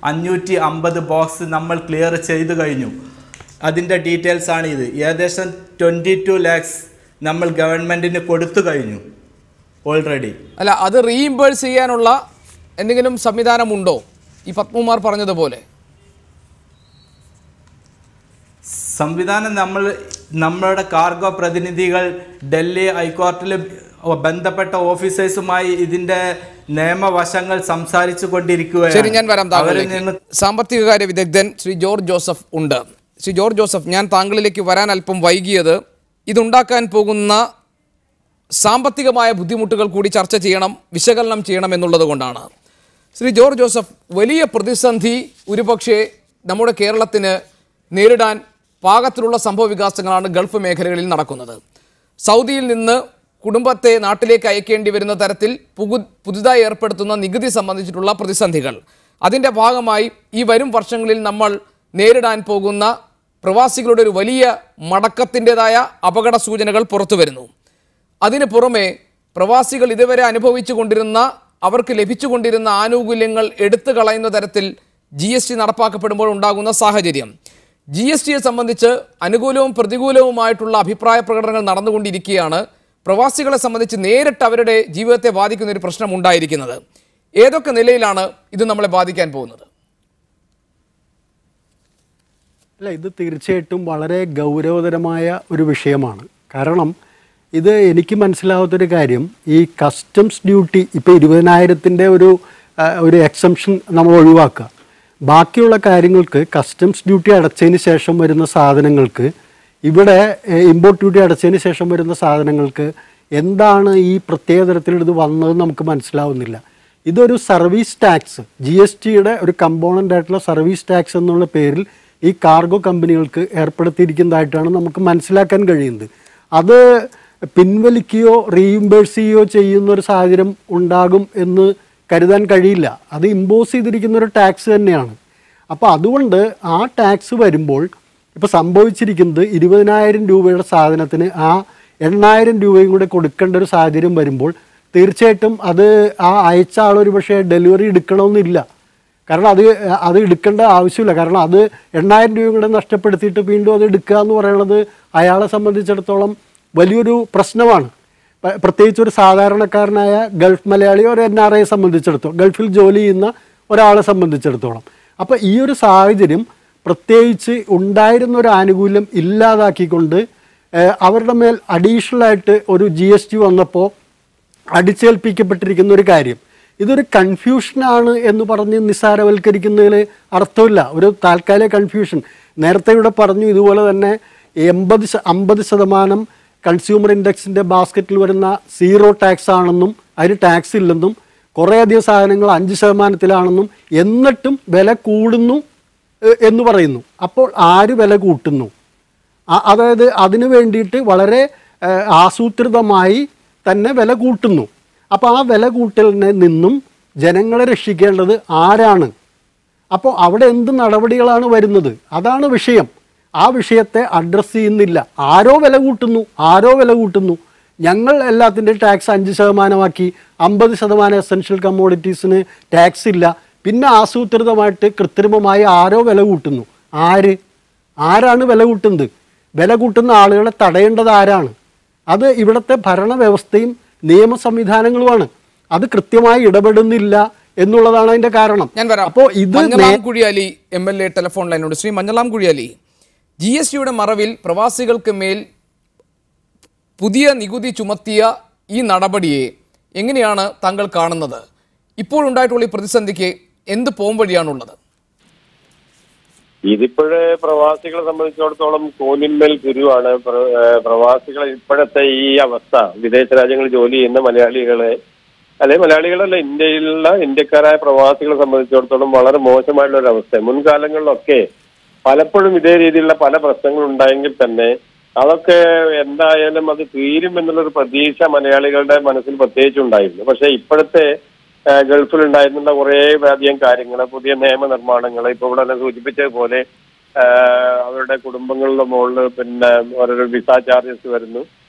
550 ബോക്സ് നമ്മൾ ക്ലിയർ ചെയ്തു കഴിഞ്ഞു. അതിൻ്റെ ഡീറ്റെയിൽസ് ആണ് ഇത്. ഏകദേശം 22 lakhs നമ്മൾ ഗവൺമെൻറ്റിന് കൊടുത്തു കഴിഞ്ഞു ഓൾറെഡി. അല്ല, അത് റീഇംബേഴ്സ് ചെയ്യാനുള്ള എന്തെങ്കിലും സംവിധാനമുണ്ടോ ഈ പത്മകുമാർ പറഞ്ഞതുപോലെ? സംവിധാനം നമ്മളുടെ കാർഗോ പ്രതിനിധികൾ ഡൽഹി ഹൈക്കോർട്ടിൽ ബന്ധപ്പെട്ട ഓഫീസേഴ്സുമായി ഇതിന്റെ നിയമവശങ്ങൾ സംസാരിച്ചു കൊണ്ടിരിക്കുകയാണ്. ശരി, ഞാൻ വരാം. സാമ്പത്തിക കാര്യ വിദഗ്ധൻ ശ്രീ ജോർജ് ജോസഫ് ഉണ്ട്. ശ്രീ ജോർജ് ജോസഫ്, ഞാൻ താങ്കളിലേക്ക് വരാൻ അല്പം വൈകിയത് ഇതുണ്ടാക്കാൻ പോകുന്ന സാമ്പത്തികമായ ബുദ്ധിമുട്ടുകൾ കൂടി ചർച്ച ചെയ്യണം, വിശകലനം ചെയ്യണം എന്നുള്ളത് കൊണ്ടാണ്. ശ്രീ ജോർജ് ജോസഫ്, വലിയ പ്രതിസന്ധി ഒരുപക്ഷെ നമ്മുടെ കേരളത്തിന് നേരിടാൻ പാകത്തിലുള്ള സംഭവ വികാസങ്ങളാണ് ഗൾഫ് മേഖലകളിൽ നടക്കുന്നത്. സൗദിയിൽ നിന്ന് കുടുംബത്തെ നാട്ടിലേക്ക് അയക്കേണ്ടി വരുന്ന തരത്തിൽ പുതുതായി ഏർപ്പെടുത്തുന്ന നികുതി സംബന്ധിച്ചിട്ടുള്ള പ്രതിസന്ധികൾ, അതിൻ്റെ ഭാഗമായി ഈ വരും വർഷങ്ങളിൽ നമ്മൾ നേരിടാൻ പോകുന്ന പ്രവാസികളുടെ ഒരു വലിയ മടക്കത്തിൻ്റെതായ അപകട സൂചനകൾ പുറത്തു വരുന്നു. അതിന് പുറമെ പ്രവാസികൾ ഇതുവരെ അനുഭവിച്ചു കൊണ്ടിരുന്ന, അവർക്ക് ലഭിച്ചുകൊണ്ടിരുന്ന ആനുകൂല്യങ്ങൾ എടുത്തു കളയുന്ന തരത്തിൽ GST നടപ്പാക്കപ്പെടുമ്പോൾ ഉണ്ടാകുന്ന സാഹചര്യം, GSTയെ സംബന്ധിച്ച് അനുകൂലവും പ്രതികൂലവുമായിട്ടുള്ള അഭിപ്രായ പ്രകടനങ്ങൾ നടന്നുകൊണ്ടിരിക്കുകയാണ്. പ്രവാസികളെ സംബന്ധിച്ച് നേരിട്ട് അവരുടെ ജീവിതത്തെ ബാധിക്കുന്ന ഒരു പ്രശ്നം ഉണ്ടായിരിക്കുന്നത്. ഏതൊക്കെ നിലയിലാണ് ഇത് നമ്മളെ ബാധിക്കാൻ പോകുന്നത്? അല്ല, ഇത് തീർച്ചയായിട്ടും വളരെ ഗൗരവതരമായ ഒരു വിഷയമാണ്. കാരണം ഇത് എനിക്ക് മനസ്സിലാവാത്തൊരു കാര്യം, ഈ കസ്റ്റംസ് ഡ്യൂട്ടി ഇപ്പോൾ 20,000-ൻ്റെ ഒരു എക്സംഷൻ നമ്മൾ ഒഴിവാക്കുക. ബാക്കിയുള്ള കാര്യങ്ങൾക്ക് കസ്റ്റംസ് ഡ്യൂട്ടി അടച്ചതിന് ശേഷം വരുന്ന സാധനങ്ങൾക്ക്, ഇവിടെ ഇമ്പോർട്ട് ഡ്യൂട്ടി അടച്ചതിന് ശേഷം വരുന്ന സാധനങ്ങൾക്ക് എന്താണ് ഈ പ്രത്യേക തരത്തിൽ ഇത് വന്നത് നമുക്ക് മനസ്സിലാവുന്നില്ല. ഇതൊരു സർവീസ് ടാക്സ്, GSTയുടെ ഒരു കമ്പോണൻ്റ് ആയിട്ടുള്ള സർവീസ് ടാക്സ് എന്നുള്ള പേരിൽ ഈ കാർഗോ കമ്പനികൾക്ക് ഏർപ്പെടുത്തിയിരിക്കുന്നതായിട്ടാണ് നമുക്ക് മനസ്സിലാക്കാൻ കഴിയുന്നത്. അത് പിൻവലിക്കുകയോ റീഇംബേഴ്സ് ചെയ്യുകയോ ചെയ്യുന്നൊരു സാഹചര്യം ഉണ്ടാകും എന്ന് കരുതാൻ കഴിയില്ല. അത് ഇമ്പോസ് ചെയ്തിരിക്കുന്ന ഒരു ടാക്സ് തന്നെയാണ്. അപ്പോൾ അതുകൊണ്ട് ആ ടാക്സ് വരുമ്പോൾ ഇപ്പോൾ സംഭവിച്ചിരിക്കുന്നത് 20,000 രൂപയുടെ സാധനത്തിന് ആ 8,000 രൂപയും കൂടെ കൊടുക്കേണ്ട ഒരു സാഹചര്യം വരുമ്പോൾ തീർച്ചയായിട്ടും അത് ആ അയച്ച ആളൊരു പക്ഷേ ഡെലിവറി എടുക്കണമെന്നില്ല. കാരണം അത് എടുക്കേണ്ട ആവശ്യമില്ല. കാരണം അത് 8,000 രൂപയും കൂടെ നഷ്ടപ്പെടുത്തിയിട്ട് വീണ്ടും അത് എടുക്കുക എന്ന് പറയുന്നത് അയാളെ സംബന്ധിച്ചിടത്തോളം വലിയൊരു പ്രശ്നമാണ്. പ്രത്യേകിച്ച് ഒരു സാധാരണക്കാരനായ ഗൾഫ് മലയാളിയോ ഒരു NRI സംബന്ധിച്ചിടത്തോളം, ഗൾഫിൽ ജോലി ചെയ്യുന്ന ഒരാളെ സംബന്ധിച്ചിടത്തോളം. അപ്പോൾ ഈ ഒരു സാഹചര്യം പ്രത്യേകിച്ച് ഉണ്ടായിരുന്ന ഒരു ആനുകൂല്യം ഇല്ലാതാക്കിക്കൊണ്ട് അവരുടെ മേൽ അഡീഷണലായിട്ട് ഒരു GST വന്നപ്പോൾ അടിച്ചേൽപ്പിക്കപ്പെട്ടിരിക്കുന്ന ഒരു കാര്യം, ഇതൊരു കൺഫ്യൂഷനാണ് എന്ന് പറഞ്ഞ് നിസ്സാരവൽക്കരിക്കുന്നതിൽ അർത്ഥമില്ല. ഒരു താൽക്കാലിക കൺഫ്യൂഷൻ. നേരത്തെ ഇവിടെ പറഞ്ഞു, ഇതുപോലെ തന്നെ 50% കൺസ്യൂമർ ഇൻഡെക്സിൻ്റെ ബാസ്ക്കറ്റിൽ വരുന്ന 0 ടാക്സ് ആണെന്നും അതിന് ടാക്സ് ഇല്ലെന്നും കുറേയധികം സാധനങ്ങൾ 5%-ലാണെന്നും എന്നിട്ടും വില കൂടുന്നു എന്ന് പറയുന്നു. അപ്പോൾ ആര് വില കൂട്ടുന്നു? അതായത് അതിന് വേണ്ടിയിട്ട് വളരെ ആസൂത്രിതമായി തന്നെ വില കൂട്ടുന്നു. അപ്പോൾ ആ വില കൂട്ടലിനെ നിന്നും ജനങ്ങളെ രക്ഷിക്കേണ്ടത് ആരാണ്? അപ്പോൾ അവിടെ എന്ത് നടപടികളാണ് വരുന്നത്? അതാണ് വിഷയം. ആ വിഷയത്തെ അഡ്രസ്സ് ചെയ്യുന്നില്ല. ആരോ വില കൂട്ടുന്നു. ഞങ്ങൾ എല്ലാത്തിൻ്റെയും ടാക്സ് 5%, 50% എസെൻഷ്യൽ കമ്മോഡിറ്റീസിന് ടാക്സ് ഇല്ല, പിന്നെ ആസൂത്രിതമായിട്ട് കൃത്രിമമായി ആരോ വില കൂട്ടുന്നു. ആരാണ് വില കൂട്ടുന്നത്? വില കൂട്ടുന്ന ആളുകളെ തടയേണ്ടത് ആരാണ്? അത് ഇവിടുത്തെ ഭരണവ്യവസ്ഥയും നിയമ സംവിധാനങ്ങളുമാണ്. അത് കൃത്യമായി ഇടപെടുന്നില്ല എന്നുള്ളതാണ് അതിന്റെ കാരണം. ഞാൻ വരാം. അപ്പോൾ ഇത് മഞ്ഞളാം കുഴിയാലി MLA ടെലിഫോൺ ലൈനുണ്ട്. ശ്രീ മഞ്ഞളാം കുഴിയാലി, GSTയുടെ മറവിൽ പ്രവാസികൾക്ക് മേൽ പുതിയ നികുതി ചുമത്തിയ ഈ നടപടിയെ എങ്ങനെയാണ് താങ്കൾ കാണുന്നത്? ഇപ്പോഴുണ്ടായിട്ടുള്ള ഈ പ്രതിസന്ധിക്ക് എന്ത് പോംവഴിയാണുള്ളത്? ഇതിപ്പോഴേ പ്രവാസികളെ സംബന്ധിച്ചിടത്തോളം കോലിന്മേൽ ഗുരുവാണ്. പ്രവാസികളെ ഇപ്പോഴത്തെ ഈ അവസ്ഥ, വിദേശ രാജ്യങ്ങളിൽ ജോലി ചെയ്യുന്ന മലയാളികളെ, മലയാളികളല്ല, ഇന്ത്യയിലുള്ള ഇന്ത്യക്കാരായ പ്രവാസികളെ സംബന്ധിച്ചിടത്തോളം വളരെ മോശമായിട്ടുള്ള ഒരു അവസ്ഥ. മുൻകാലങ്ങളിലൊക്കെ പലപ്പോഴും ഇതേ രീതിയിലുള്ള പല പ്രശ്നങ്ങൾ ഉണ്ടായെങ്കിൽ തന്നെ അതൊക്കെ എന്തായാലും അത് തീരും എന്നുള്ളൊരു പ്രതീക്ഷ മലയാളികളുടെ മനസ്സിൽ പ്രത്യേകിച്ച് ഉണ്ടായിരുന്നു. പക്ഷെ ഇപ്പോഴത്തെ ഗൾഫിൽ ഉണ്ടായിരുന്ന കുറേ അധികം കാര്യങ്ങൾ, പുതിയ നിയമനിർമ്മാണങ്ങൾ, ഇപ്പൊ ഇവിടെ സൂചിപ്പിച്ചതുപോലെ അവരുടെ കുടുംബങ്ങളുടെ മുകളിൽ പിന്നെ ഓരോരോ വിസ ചാർജസ് വരുന്നു.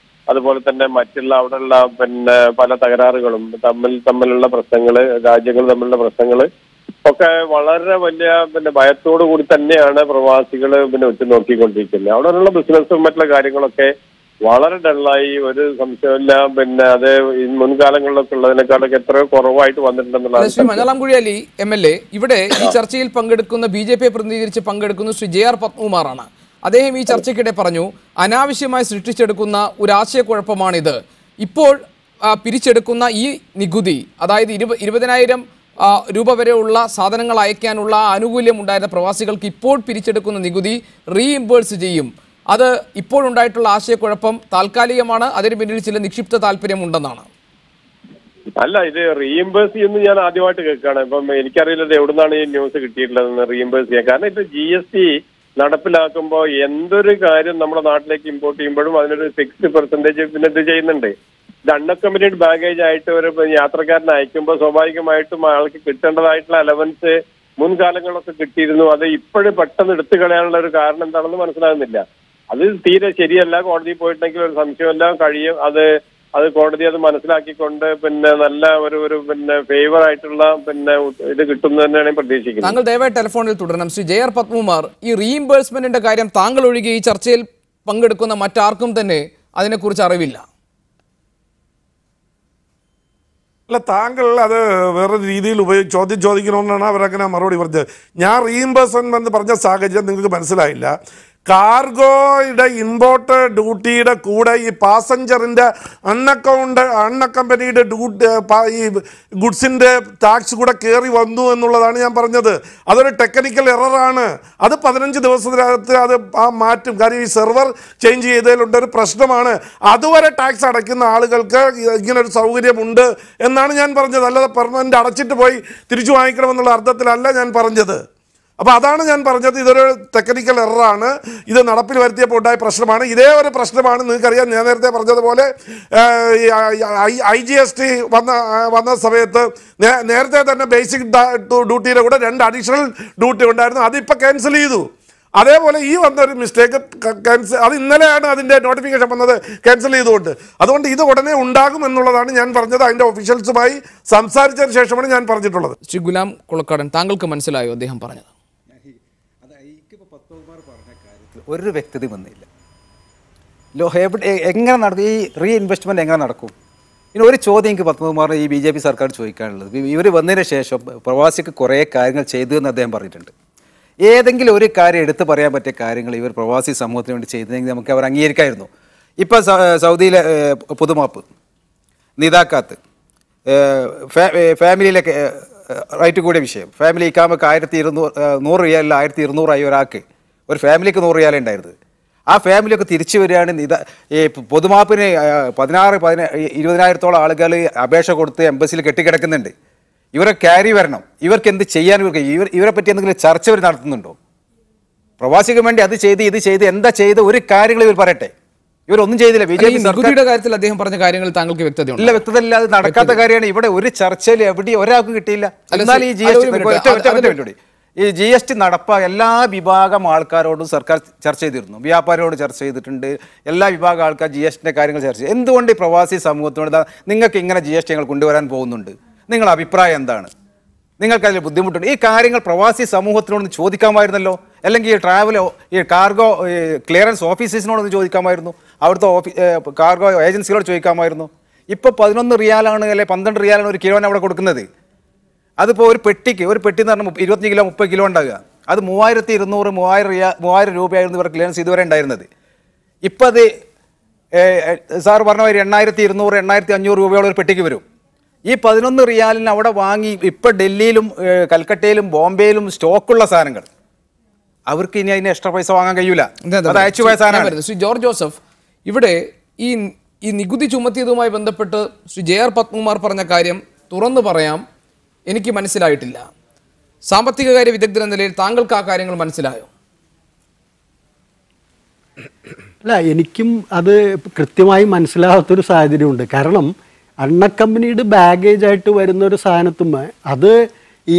അതുപോലെ തന്നെ മറ്റുള്ള അവിടെയുള്ള പിന്നെ പല തകരാറുകളും തമ്മിലുള്ള പ്രശ്നങ്ങൾ, രാജ്യങ്ങൾ തമ്മിലുള്ള പ്രശ്നങ്ങൾ ഒക്കെ വളരെ വലിയ പിന്നെ ഭയത്തോടു കൂടി തന്നെയാണ് പ്രവാസികൾ പിന്നെ ഉറ്റുനോക്കിക്കൊണ്ടിരിക്കുന്നത്. അവിടെയുള്ള ബിസിനസ്സും മറ്റുള്ള കാര്യങ്ങളൊക്കെ വളരെ ഡള്ളായി, ഒരു സംശയമില്ല. പിന്നെ അത് മുൻകാലങ്ങളിലൊക്കെ ഉള്ളതിനേക്കാളൊക്കെ എത്രയോ കുറവായിട്ട് വന്നിട്ടുണ്ടെന്നുള്ളത്. ശ്രീ മഞ്ഞളാം കുഴിയാലി MLA, ഇവിടെ ഈ ചർച്ചയിൽ പങ്കെടുക്കുന്ന BJP പ്രതിനിധീകരിച്ച് പങ്കെടുക്കുന്ന ശ്രീ JR പത്മകുമാറാണ്. അദ്ദേഹം ഈ ചർച്ചയ്ക്കിടെ പറഞ്ഞു, അനാവശ്യമായി സൃഷ്ടിച്ചെടുക്കുന്ന ഒരു ആശയക്കുഴപ്പമാണിത്. ഇപ്പോൾ പിരിച്ചെടുക്കുന്ന ഈ നികുതി, അതായത് 20,000 രൂപ വരെയുള്ള സാധനങ്ങൾ അയക്കാനുള്ള ആനുകൂല്യം ഉണ്ടായിരുന്ന പ്രവാസികൾക്ക് ഇപ്പോൾ പിരിച്ചെടുക്കുന്ന നികുതി റീഇംബേഴ്സ് ചെയ്യും. അത് ഇപ്പോഴുണ്ടായിട്ടുള്ള ആശയക്കുഴപ്പം താൽക്കാലികമാണ്, അതിന് പിന്നിൽ ചില നിക്ഷിപ്ത താല്പര്യമുണ്ടെന്നാണ്. അല്ല, ഇത് റീഇംബേഴ്സ് ചെയ്യുന്നത് ഞാൻ ആദ്യമായിട്ട് കേൾക്കുകയാണ്. ഇപ്പം എനിക്കറിയില്ലത് എവിടുന്നാണ് ഈ ന്യൂസ് കിട്ടിയിട്ടുള്ളതെന്ന് റീഇംബേഴ്സ് ചെയ്യാൻ. കാരണം ഇപ്പൊ GST നടപ്പിലാക്കുമ്പോൾ എന്തൊരു കാര്യം നമ്മുടെ നാട്ടിലേക്ക് ഇമ്പോർട്ട് ചെയ്യുമ്പോഴും അതിനൊരു 6% പിന്നെ ഇത് ചെയ്യുന്നുണ്ട്. ഇത് അൺഅക്കോമഡേറ്റഡ് ബാഗേജ് ആയിട്ട് ഒരു യാത്രക്കാരനെ അയക്കുമ്പോൾ സ്വാഭാവികമായിട്ടും അയാൾക്ക് കിട്ടേണ്ടതായിട്ടുള്ള അലവൻസ് മുൻകാലങ്ങളിലൊക്കെ കിട്ടിയിരുന്നു. അത് ഇപ്പോഴും പെട്ടെന്ന് എടുത്തു കളയാനുള്ള ഒരു കാരണം എന്താണെന്ന് മനസ്സിലാകുന്നില്ല. അത് തീരെ ശരിയല്ല. കോടതിയിൽ പോയിട്ടുണ്ടെങ്കിൽ ഒരു സംശയമല്ല കഴിയും. അത് കോടതി അത് മനസ്സിലാക്കിക്കൊണ്ട് പിന്നെ നല്ല ഒരു പിന്നെ ഫേവർ ആയിട്ടുള്ള പിന്നെ ഇത് കിട്ടുന്നു തന്നെയാണ് പ്രതീക്ഷിക്കുന്നത്. താങ്കൾ ദയവായി ടെലിഫോണിൽ തുടരണം. ശ്രീ JR പത്മകുമാർ, ഈ റീഇംബേഴ്സ്മെന്റിന്റെ കാര്യം താങ്കൾ ഒഴികെ ഈ ചർച്ചയിൽ പങ്കെടുക്കുന്ന മറ്റാർക്കും തന്നെ അതിനെക്കുറിച്ച് അറിവില്ല. അല്ല, താങ്കൾ അത് വേറൊരു രീതിയിൽ ചോദ്യം ചോദിക്കണമെന്നാണ് അവരങ്ങനെ മറുപടി പറഞ്ഞത്. ഞാൻ റീഇംബേഴ്സ്മെന്റ് പറഞ്ഞ സാഹചര്യം നിങ്ങൾക്ക് മനസ്സിലായില്ല. കാർഗോയുടെ ഇമ്പോർട്ട് ഡ്യൂട്ടിയുടെ കൂടെ ഈ പാസഞ്ചറിൻ്റെ അൺഅക്കമ്പനീഡ് ഈ ഗുഡ്സിൻ്റെ ടാക്സ് കൂടെ കയറി വന്നു എന്നുള്ളതാണ് ഞാൻ പറഞ്ഞത്. അതൊരു ടെക്നിക്കൽ എററാണ്. അത് 15 ദിവസത്തിനകത്ത് അത് മാറ്റും. കാര്യം ഈ സെർവർ ചേഞ്ച് ചെയ്തതിലുണ്ടൊരു പ്രശ്നമാണ്. അതുവരെ ടാക്സ് അടയ്ക്കുന്ന ആളുകൾക്ക് ഇങ്ങനൊരു സൗകര്യമുണ്ട് എന്നാണ് ഞാൻ പറഞ്ഞത്. അല്ലാതെ പെർമനൻ്റ് അടച്ചിട്ട് പോയി തിരിച്ചു വാങ്ങിക്കണമെന്നുള്ള അർത്ഥത്തിലല്ല ഞാൻ പറഞ്ഞത്. അപ്പോൾ അതാണ് ഞാൻ പറഞ്ഞത്. ഇതൊരു ടെക്നിക്കൽ എററാണ്. ഇത് നടപ്പിൽ വരുത്തിയപ്പോൾ ഉണ്ടായ പ്രശ്നമാണ്. ഇതേ ഒരു പ്രശ്നമാണ് നിങ്ങൾക്കറിയാം. ഞാൻ നേരത്തെ പറഞ്ഞതുപോലെ IGST വന്ന സമയത്ത് നേരത്തെ തന്നെ ബേസിക് ഡ്യൂട്ടിയുടെ കൂടെ 2 അഡീഷണൽ ഡ്യൂട്ടി ഉണ്ടായിരുന്നു. അതിപ്പോൾ ക്യാൻസൽ ചെയ്തു. അതേപോലെ ഈ വന്നൊരു മിസ്റ്റേക്ക് അത് ഇന്നലെയാണ് അതിൻ്റെ നോട്ടിഫിക്കേഷൻ വന്നത്, ക്യാൻസൽ ചെയ്തുകൊണ്ട്. അതുകൊണ്ട് ഇത് ഉടനെ ഉണ്ടാകും എന്നുള്ളതാണ് ഞാൻ പറഞ്ഞത്. അതിൻ്റെ ഒഫീഷ്യൽസുമായി സംസാരിച്ചതിന് ശേഷമാണ് ഞാൻ പറഞ്ഞിട്ടുള്ളത്. ശ്രീ ഗുലാം കുളക്കാടൻ, താങ്കൾക്ക് മനസ്സിലായോ അദ്ദേഹം പറഞ്ഞത്? ഒരു വ്യക്തത വന്നില്ല. എങ്ങനെ നടക്കും ഈ റീഇൻവെസ്റ്റ്മെൻറ്റ്? എങ്ങനെ നടക്കും? ഇനി ഒരു ചോദ്യം എനിക്ക് പത്മകുമാർ ഈ BJP സർക്കാർ ചോദിക്കാനുള്ളത്, ഇവർ വന്നതിന് ശേഷം പ്രവാസിക്ക് കുറേ കാര്യങ്ങൾ ചെയ്തു എന്ന് അദ്ദേഹം പറഞ്ഞിട്ടുണ്ട്. ഏതെങ്കിലും ഒരു കാര്യം എടുത്തു പറയാൻ പറ്റിയ കാര്യങ്ങൾ ഇവർ പ്രവാസി സമൂഹത്തിന് വേണ്ടി ചെയ്തതെങ്കിൽ നമുക്ക് അവർ അംഗീകരിക്കായിരുന്നു. ഇപ്പോൾ സൗദിയിലെ പുതുമാപ്പ്, നിതാക്കാത്ത്, ഫാമിലിയിലൊക്കെ റൈറ്റ് കൂടിയ വിഷയം, ഫാമിലി ഇക്കാമൊക്കെ 1,200 റിയാലിൽ 1,200 ഒരാൾക്ക്, ഒരു ഫാമിലിക്ക് 100 റിയാലേ ഉണ്ടായിരുന്നത്. ആ ഫാമിലിയൊക്കെ തിരിച്ചു വരികയാണ്. ഈ പൊതുമാപ്പിന് 20,000-ഓളം ആളുകൾ അപേക്ഷ കൊടുത്ത് എംബസിയിൽ കെട്ടിക്കിടക്കുന്നുണ്ട്. ഇവരെ ക്യാരി വരണം. ഇവർക്ക് എന്ത് ചെയ്യാൻ ഇവരെ പറ്റി എന്തെങ്കിലും ചർച്ച ഇവർ നടത്തുന്നുണ്ടോ? പ്രവാസിക്ക് വേണ്ടി അത് ചെയ്ത് ഇത് ചെയ്ത് എന്താ ചെയ്ത് ഒരു കാര്യങ്ങൾ ഇവർ പറയട്ടെ. ഇവരൊന്നും ചെയ്തില്ല. നികുതിയുടെ കാര്യത്തിൽ അദ്ദേഹം പറഞ്ഞ കാര്യങ്ങൾ താങ്കൾക്ക് വ്യക്തതയുണ്ട്? ഇല്ല, വ്യക്തത ഇല്ല. അത് നടക്കാത്ത കാര്യമാണ്. ഇവിടെ ഒരു ചർച്ചയിൽ എവിടെ ഒരാൾക്കും കിട്ടിയില്ല. എന്നാൽ ഈ GST എല്ലാ വിഭാഗം ആൾക്കാരോടും സർക്കാർ ചർച്ച ചെയ്തിരുന്നു. വ്യാപാരിയോട് ചർച്ച ചെയ്തിട്ടുണ്ട്. എല്ലാ വിഭാഗം ആൾക്കാർ GSTന്റെ കാര്യങ്ങൾ ചർച്ച ചെയ്തു. എന്തുകൊണ്ട് ഈ പ്രവാസി സമൂഹത്തോട് നിങ്ങൾക്ക് ഇങ്ങനെ GST ഞങ്ങൾ കൊണ്ടുവരാൻ പോകുന്നുണ്ട്? നിങ്ങളുടെ അഭിപ്രായം എന്താണ്? നിങ്ങൾക്കതിൽ ബുദ്ധിമുട്ടുണ്ട്. ഈ കാര്യങ്ങൾ പ്രവാസി സമൂഹത്തിനോടൊന്ന് ചോദിക്കാമായിരുന്നല്ലോ, അല്ലെങ്കിൽ ഈ കാർഗോ ക്ലിയറൻസ് ഓഫീസേഴ്സിനോടൊന്ന് ചോദിക്കാമായിരുന്നു, അവിടുത്തെ കാർഗോ ഏജൻസികളോട് ചോദിക്കാമായിരുന്നു. ഇപ്പോൾ 11 റിയാലാണ് അല്ലെ 12 റിയാലാണ് ഒരു കിലോന് അവിടെ കൊടുക്കുന്നത്. അതിപ്പോൾ ഒരു പെട്ടി എന്ന് പറഞ്ഞാൽ 25 കിലോ 30 കിലോ ഉണ്ടാകുക. അത് 3200 3000 രൂപയായിരുന്നു ഇവർ ക്ലിയറൻസ് ഇതുവരെ ഉണ്ടായിരുന്നത്. ഇപ്പം അത് സാർ പറഞ്ഞ മാതിരി 8200 8500 രൂപയോളം ഒരു പെട്ടിക്ക് വരും. ഈ 11 റിയാലിന് അവിടെ വാങ്ങി ഇപ്പം ഡൽഹിയിലും കൽക്കട്ടയിലും ബോംബെയിലും സ്റ്റോക്കുള്ള സാധനങ്ങൾ അവർക്ക് ഇനി അതിന് എക്സ്ട്രാ പൈസ വാങ്ങാൻ കഴിയൂല. അത് അയച്ചു പോയ സാധനമാണ്. ശ്രീ ജോർജ് ജോസഫ്, ഇവിടെ ഈ നികുതി ചുമത്തിയതുമായി ബന്ധപ്പെട്ട് ശ്രീ JR പത്മകുമാർ പറഞ്ഞ കാര്യം തുറന്നു പറയാം, എനിക്ക് മനസ്സിലായിട്ടില്ല. സാമ്പത്തിക കാര്യ വിദഗ്ധൻ എന്ന നിലയിൽ താങ്കൾക്ക് ആ കാര്യങ്ങൾ മനസ്സിലായോ? അല്ല, എനിക്കും അത് കൃത്യമായി മനസ്സിലാകാത്തൊരു സാഹചര്യമുണ്ട്. കാരണം അൺഅക്കമ്പനീഡ് ബാഗേജ് ആയിട്ട് വരുന്ന ഒരു സാധനത്തുമ്പോൾ അത് ഈ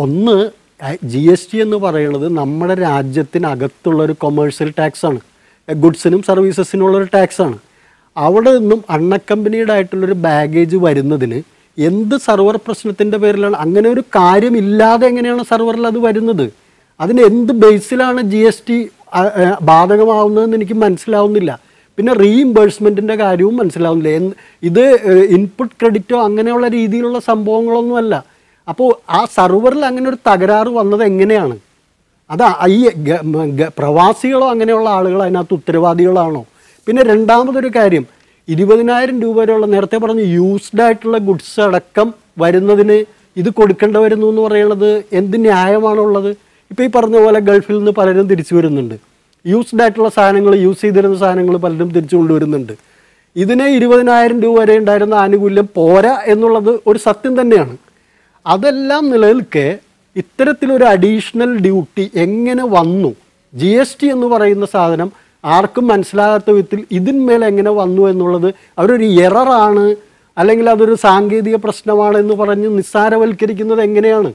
ഒന്ന് GST എന്ന് പറയുന്നത് നമ്മുടെ രാജ്യത്തിനകത്തുള്ളൊരു കൊമേഴ്സ്യൽ ടാക്സാണ്, ഗുഡ്സിനും സർവീസസിനുള്ളൊരു ടാക്സാണ്. അവിടെ നിന്നും അൺഅക്കമ്പനീഡ് ആയിട്ടുള്ളൊരു ബാഗേജ് വരുന്നതിന് എന്ത് സർവർ പ്രശ്നത്തിൻ്റെ പേരിലാണ്? അങ്ങനെ ഒരു കാര്യമില്ലാതെ എങ്ങനെയാണ് സർവറിൽ അത് വരുന്നത്? അതിന് എന്ത് ബേസിലാണ് GST ബാധകമാവുന്നതെന്ന് എനിക്ക് മനസ്സിലാവുന്നില്ല. പിന്നെ റീഇംബേഴ്സ്മെൻറ്റിൻ്റെ കാര്യവും മനസ്സിലാവുന്നില്ല. ഇത് ഇൻപുട്ട് ക്രെഡിറ്റോ അങ്ങനെയുള്ള രീതിയിലുള്ള സംഭവങ്ങളൊന്നുമല്ല. അപ്പോൾ ആ സർവറിൽ അങ്ങനെ ഒരു തകരാറ് വന്നത് എങ്ങനെയാണ്? അതാ ഈ പ്രവാസികളോ അങ്ങനെയുള്ള ആളുകളോ അതിനകത്ത് ഉത്തരവാദികളാണോ? പിന്നെ രണ്ടാമതൊരു കാര്യം, 20,000 രൂപ വരെയുള്ള നേരത്തെ പറഞ്ഞ് യൂസ്ഡ് ആയിട്ടുള്ള ഗുഡ്സ് അടക്കം വരുന്നതിന് ഇത് കൊടുക്കേണ്ടി വരുന്നു എന്ന് പറയുന്നത് എന്ത് ന്യായമാണുള്ളത്? ഇപ്പോൾ ഈ പറഞ്ഞ പോലെ ഗൾഫിൽ നിന്ന് പലരും തിരിച്ചു വരുന്നുണ്ട്, യൂസ്ഡ് ആയിട്ടുള്ള സാധനങ്ങൾ, യൂസ് ചെയ്തിരുന്ന സാധനങ്ങൾ പലരും തിരിച്ചു കൊണ്ടുവരുന്നുണ്ട്. ഇതിന് 20,000 രൂപ വരെ ഉണ്ടായിരുന്ന ആനുകൂല്യം പോരാ എന്നുള്ളത് ഒരു സത്യം തന്നെയാണ്. അതെല്ലാം നിലനിൽക്കെ ഇത്തരത്തിലൊരു അഡീഷണൽ ഡ്യൂട്ടി എങ്ങനെ വന്നു? GST എന്ന് പറയുന്ന സാധനം ആർക്കും മനസ്സിലാകാത്ത വിധത്തിൽ ഇതിന്മേൽ എങ്ങനെ വന്നു എന്നുള്ളത് അവരൊരു എററാണ്, അല്ലെങ്കിൽ അതൊരു സാങ്കേതിക പ്രശ്നമാണ് എന്ന് പറഞ്ഞ് നിസ്സാരവൽക്കരിക്കുന്നത് എങ്ങനെയാണ്?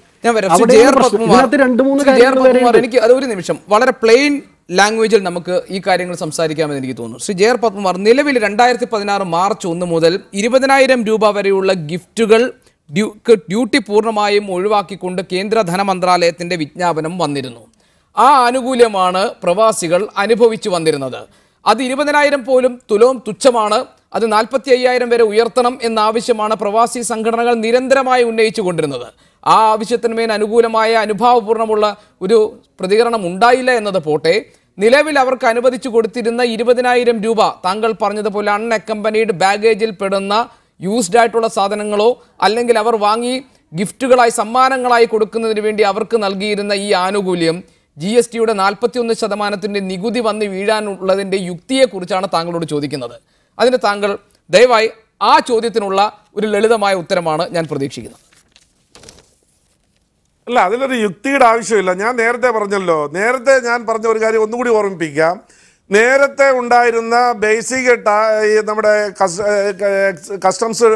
എനിക്ക് അത് ഒരു നിമിഷം വളരെ പ്ലെയിൻ ലാംഗ്വേജിൽ നമുക്ക് ഈ കാര്യങ്ങൾ സംസാരിക്കാമെന്ന് എനിക്ക് തോന്നുന്നു. ശ്രീ JR പത്മകുമാർ, നിലവിൽ 2016 മാർച്ച് 1 മുതൽ 20,000 രൂപ വരെയുള്ള ഗിഫ്റ്റുകൾ ഡ്യൂട്ടി പൂർണ്ണമായും ഒഴിവാക്കിക്കൊണ്ട് കേന്ദ്ര ധനമന്ത്രാലയത്തിന്റെ വിജ്ഞാപനം വന്നിരുന്നു. ആ ആനുകൂല്യമാണ് പ്രവാസികൾ അനുഭവിച്ചു വന്നിരുന്നത്. അത് 20,000 പോലും തുച്ഛമാണ്. അത് 45,000 വരെ ഉയർത്തണം എന്ന ആവശ്യമാണ് പ്രവാസി സംഘടനകൾ നിരന്തരമായി ഉന്നയിച്ചു കൊണ്ടിരുന്നത്. ആ ആവശ്യത്തിന്മേൽ അനുകൂലമായ അനുഭാവപൂർണ്ണമുള്ള ഒരു പ്രതികരണം ഉണ്ടായില്ല എന്നത് പോട്ടെ, നിലവിൽ അവർക്ക് അനുവദിച്ചു കൊടുത്തിരുന്ന 20,000 രൂപ താങ്കൾ പറഞ്ഞതുപോലെ അൺഅക്കമ്പനീഡ് ബാഗേജിൽ പെടുന്ന യൂസ്ഡ് ആയിട്ടുള്ള സാധനങ്ങളോ അല്ലെങ്കിൽ അവർ വാങ്ങി ഗിഫ്റ്റുകളായി സമ്മാനങ്ങളായി കൊടുക്കുന്നതിന് വേണ്ടി അവർക്ക് നൽകിയിരുന്ന ഈ ആനുകൂല്യം GSTയുടെ 41% നികുതി വന്ന് വീഴാനുള്ളതിൻ്റെ യുക്തിയെക്കുറിച്ചാണ് താങ്കളോട് ചോദിക്കുന്നത്. അതിന് താങ്കൾ ദയവായി ആ ചോദ്യത്തിനുള്ള ഒരു ലളിതമായ ഉത്തരമാണ് ഞാൻ പ്രതീക്ഷിക്കുന്നത്. അല്ല, അതിലൊരു യുക്തിയുടെ ആവശ്യമില്ല. ഞാൻ നേരത്തെ പറഞ്ഞ ഒരു കാര്യം ഒന്നുകൂടി ഓർമ്മിപ്പിക്കാം. നേരത്തെ ഉണ്ടായിരുന്ന ബേസിക് നമ്മുടെ കസ്റ്റംസ്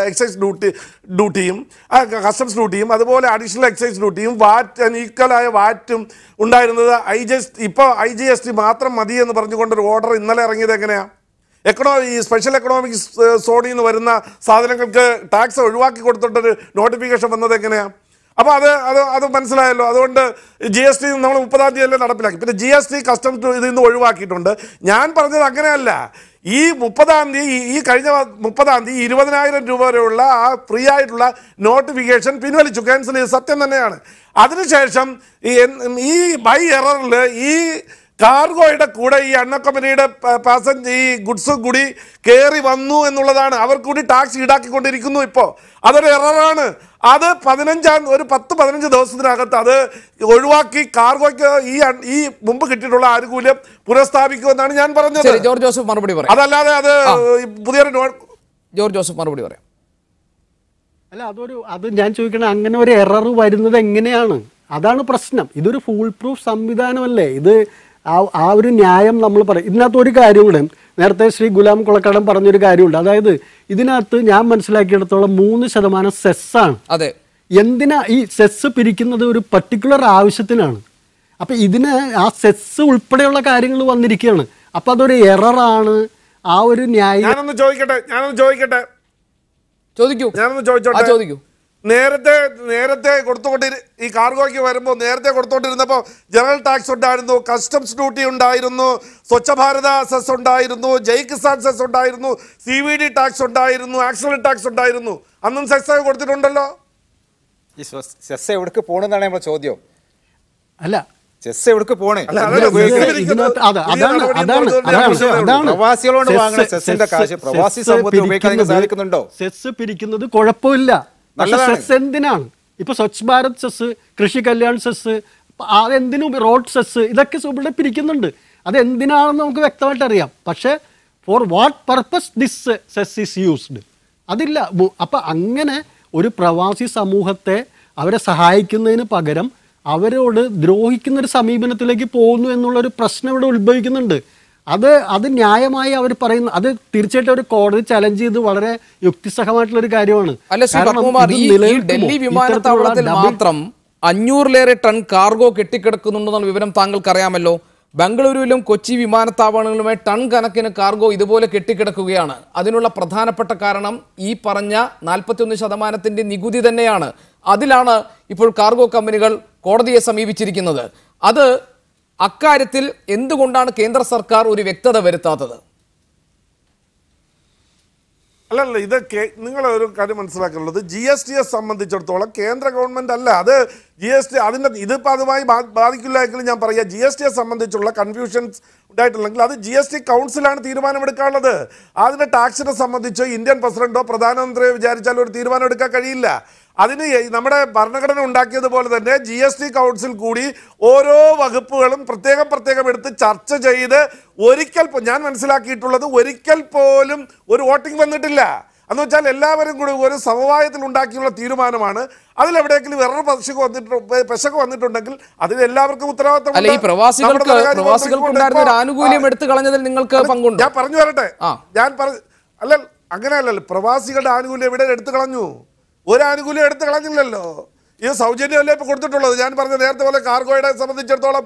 എക്സൈസ് ഡ്യൂട്ടിയും അതുപോലെ അഡീഷണൽ എക്സൈസ് ഡ്യൂട്ടിയും ഈക്വലായ വാറ്റും ഉണ്ടായിരുന്നത് ഇപ്പോൾ IGST മാത്രം മതി എന്ന് പറഞ്ഞുകൊണ്ടൊരു ഓർഡർ ഇന്നലെ ഇറങ്ങിയത് എങ്ങനെയാണ്? ഈ സ്പെഷ്യൽ എക്കണോമിക് സോണിൽ നിന്ന് വരുന്ന സാധനങ്ങൾക്ക് ടാക്സ് ഒഴിവാക്കി കൊടുത്തിട്ടൊരു നോട്ടിഫിക്കേഷൻ വന്നത് എങ്ങനെയാണ്? അപ്പോൾ അത് മനസ്സിലായല്ലോ. അതുകൊണ്ട് GST നമ്മൾ 30-ാം തീയതി നടപ്പിലാക്കി. പിന്നെ GST കസ്റ്റംസ് ഇതിൽ നിന്ന് ഒഴിവാക്കിയിട്ടുണ്ട്. ഞാൻ പറഞ്ഞത് അങ്ങനെയല്ല. ഈ 30-ാം തീയതി ഈ കഴിഞ്ഞ 30-ാം തീയതി 20,000 രൂപ വരെയുള്ള ആ ഫ്രീ ആയിട്ടുള്ള നോട്ടിഫിക്കേഷൻ പിൻവലിച്ചു, ക്യാൻസൽ ചെയ്ത് സത്യം തന്നെയാണ്. അതിനുശേഷം ഈ ബൈ എററിൽ ഈ കാർഗോയുടെ കൂടെ ഈ അൺഅക്കമ്പനീഡ് ഈ ഗുഡ്സും കൂടി കയറി വന്നു എന്നുള്ളതാണ്. അവർക്ക് കൂടി ടാക്സ് ഈടാക്കിക്കൊണ്ടിരിക്കുന്നു. ഇപ്പോൾ അതൊരു എററാണ്. അത് 10-15 ദിവസത്തിനകത്ത് അത് ഒഴിവാക്കി കാർഗോയ്ക്ക് ഈ മുമ്പ് കിട്ടിയിട്ടുള്ള ആനുകൂല്യം പുനഃസ്ഥാപിക്കുമെന്നാണ് ഞാൻ പറഞ്ഞത്. ജോർജ് ജോസഫ് മറുപടി പറയാം. അതല്ലാതെ അത് പുതിയൊരു ജോർജ് ജോസഫ് മറുപടി പറയാം. അല്ല, അത് ഞാൻ ചോദിക്കണേ, അങ്ങനെ ഒരു എറർ വരുന്നത് എങ്ങനെയാണ്? അതാണ് പ്രശ്നം. ഇതൊരു ഫുൾ പ്രൂഫ് സംവിധാനമല്ലേ? ഇത് ആ ഒരു ന്യായം നമ്മൾ പറയും. ഇതിനകത്ത് ഒരു കാര്യം കൂടെ നേരത്തെ ശ്രീ ഗുലാം കുളക്കടം പറഞ്ഞൊരു കാര്യമുണ്ട്. അതായത് ഇതിനകത്ത് ഞാൻ മനസ്സിലാക്കിയെടുത്തോളം 3% സെസ്സാണ്. അതെ. എന്തിനാ ഈ സെസ് പിരിക്കുന്നത്? ഒരു പർട്ടിക്കുലർ ആവശ്യത്തിനാണ്. അപ്പം ഇതിന് ആ സെസ് ഉൾപ്പെടെയുള്ള കാര്യങ്ങൾ വന്നിരിക്കുകയാണ്. അപ്പം അതൊരു എററാണ്. ആ ഒരു ന്യായം ഞാനൊന്ന് ചോദിക്കട്ടെ. ചോദിക്കൂ. നേരത്തെ ഈ കാർഗോയ്ക്ക് വരുമ്പോൾ നേരത്തെ കൊടുത്തോണ്ടിരുന്നപ്പോൾ ജനറൽ ടാക്സ് ഉണ്ടായിരുന്നു, കസ്റ്റംസ് ഡ്യൂട്ടി ഉണ്ടായിരുന്നു, സ്വച്ഛ ഭാരത സെസ് ഉണ്ടായിരുന്നു, ജയ് കിസാൻ സെസ് ഉണ്ടായിരുന്നു, CVD ടാക്സ് ഉണ്ടായിരുന്നു, ആക്സിഡന്റ് ടാക്സ് ഉണ്ടായിരുന്നു. അന്നും സെസ് കൊടുത്തിട്ടുണ്ടല്ലോ. ഈ സെസ് എവിടേക്ക് പോണെന്നാണ് നമ്മുടെ ചോദ്യം. അല്ല, ചെസ് എവിടേക്ക് പോണേ? പ്രവാസികളോട് വാങ്ങുന്ന സെസ്സിന്റെ കാശ് പ്രവാസി സമൂഹത്തിൽ ഉപയോഗിക്കാൻ സാധിക്കുന്നുണ്ടോ? സെസ് പിരിക്കുന്നത് കുഴപ്പമില്ല. സെസ് എന്തിനാണ്? ഇപ്പൊ സ്വച്ഛ് ഭാരത് സെസ്, കൃഷി കല്യാൺ സെസ്, അതെന്തിനും റോഡ് സെസ്, ഇതൊക്കെ ഇവിടെ പിരിക്കുന്നുണ്ട്. അതെന്തിനാണെന്ന് നമുക്ക് വ്യക്തമായിട്ട് അറിയാം. പക്ഷേ for what purpose this cess is used അതില്ല. അപ്പം അങ്ങനെ ഒരു പ്രവാസി സമൂഹത്തെ അവരെ സഹായിക്കുന്നതിന് പകരം അവരോട് ദ്രോഹിക്കുന്നൊരു സമീപനത്തിലേക്ക് പോകുന്നു എന്നുള്ളൊരു പ്രശ്നം ഇവിടെ ഉത്ഭവിക്കുന്നുണ്ട്. അത് ന്യായമായി അവർ പറയുന്നു. അത് തീർച്ചയായിട്ടും ഒരു കോടതി ചലഞ്ച് ചെയ്ത് വളരെ യുക്തിസഹമായിട്ടുള്ളൊരു കാര്യമാണ്. ഡൽഹി വിമാനത്താവളത്തിൽ മാത്രം 500-ലേറെ ടൺ കാർഗോ കെട്ടിക്കിടക്കുന്നുണ്ടെന്നുള്ള വിവരം താങ്കൾക്ക് അറിയാമല്ലോ. ബംഗളൂരുവിലും കൊച്ചി വിമാനത്താവളങ്ങളുമായി ടൺ കണക്കിന് കാർഗോ ഇതുപോലെ കെട്ടിക്കിടക്കുകയാണ്. അതിനുള്ള പ്രധാനപ്പെട്ട കാരണം ഈ പറഞ്ഞ 41% നികുതി തന്നെയാണ്. അതിലാണ് ഇപ്പോൾ കാർഗോ കമ്പനികൾ കോടതിയെ സമീപിച്ചിരിക്കുന്നത്. അത് അക്കാര്യത്തിൽ എന്തുകൊണ്ടാണ് കേന്ദ്ര സർക്കാർ ഒരു വ്യക്തത വരുത്താത്തത്? അല്ലല്ല, ഇത് നിങ്ങൾ ഒരു കാര്യം മനസ്സിലാക്കുള്ളത്, GSTയെ സംബന്ധിച്ചിടത്തോളം കേന്ദ്ര ഗവൺമെന്റ് അല്ല അത്. GST അതിൻ്റെ ഇതിപ്പോൾ അതുമായി ബാധിക്കില്ല എങ്കിലും ഞാൻ പറയാം, GSTയെ സംബന്ധിച്ചുള്ള കൺഫ്യൂഷൻസ് ഉണ്ടായിട്ടുണ്ടെങ്കിൽ അത് GST കൗൺസിലാണ് തീരുമാനമെടുക്കാനുള്ളത്. അതിൻ്റെ ടാക്സിനെ സംബന്ധിച്ച് ഇന്ത്യൻ പ്രസിഡന്റോ പ്രധാനമന്ത്രിയോ വിചാരിച്ചാലും ഒരു തീരുമാനം എടുക്കാൻ കഴിയില്ല. അതിന് നമ്മുടെ ഭരണഘടന ഉണ്ടാക്കിയതുപോലെ തന്നെ GST കൗൺസിൽ കൂടി ഓരോ വകുപ്പുകളും പ്രത്യേകം എടുത്ത് ചർച്ച ചെയ്ത് ഞാൻ മനസ്സിലാക്കിയിട്ടുള്ളത് ഒരിക്കൽ പോലും ഒരു വോട്ടിംഗ് വന്നിട്ടില്ല. എന്ന് വെച്ചാൽ എല്ലാവരും കൂടി ഒരു സമവായത്തിൽ ഉണ്ടാക്കിയുള്ള തീരുമാനമാണ്. അതിലെവിടെയെങ്കിലും വേറൊരു പെശക് വന്നിട്ടുണ്ടെങ്കിൽ അതിന് എല്ലാവർക്കും ഉത്തരവാദിത്തം. ഞാൻ പറഞ്ഞു വരട്ടെ, അല്ല അങ്ങനെയല്ലല്ലോ. പ്രവാസികളുടെ ആനുകൂല്യം എവിടെ എടുത്തു കളഞ്ഞു? ഒരു ആനുകൂല്യം എടുത്തു കളഞ്ഞില്ലല്ലോ. ഇത് സൗജന്യമല്ലേ ഇപ്പോൾ കൊടുത്തിട്ടുള്ളത്. ഞാൻ പറഞ്ഞ നേരത്തെ പോലെ കാർഗോയെ സംബന്ധിച്ചിടത്തോളം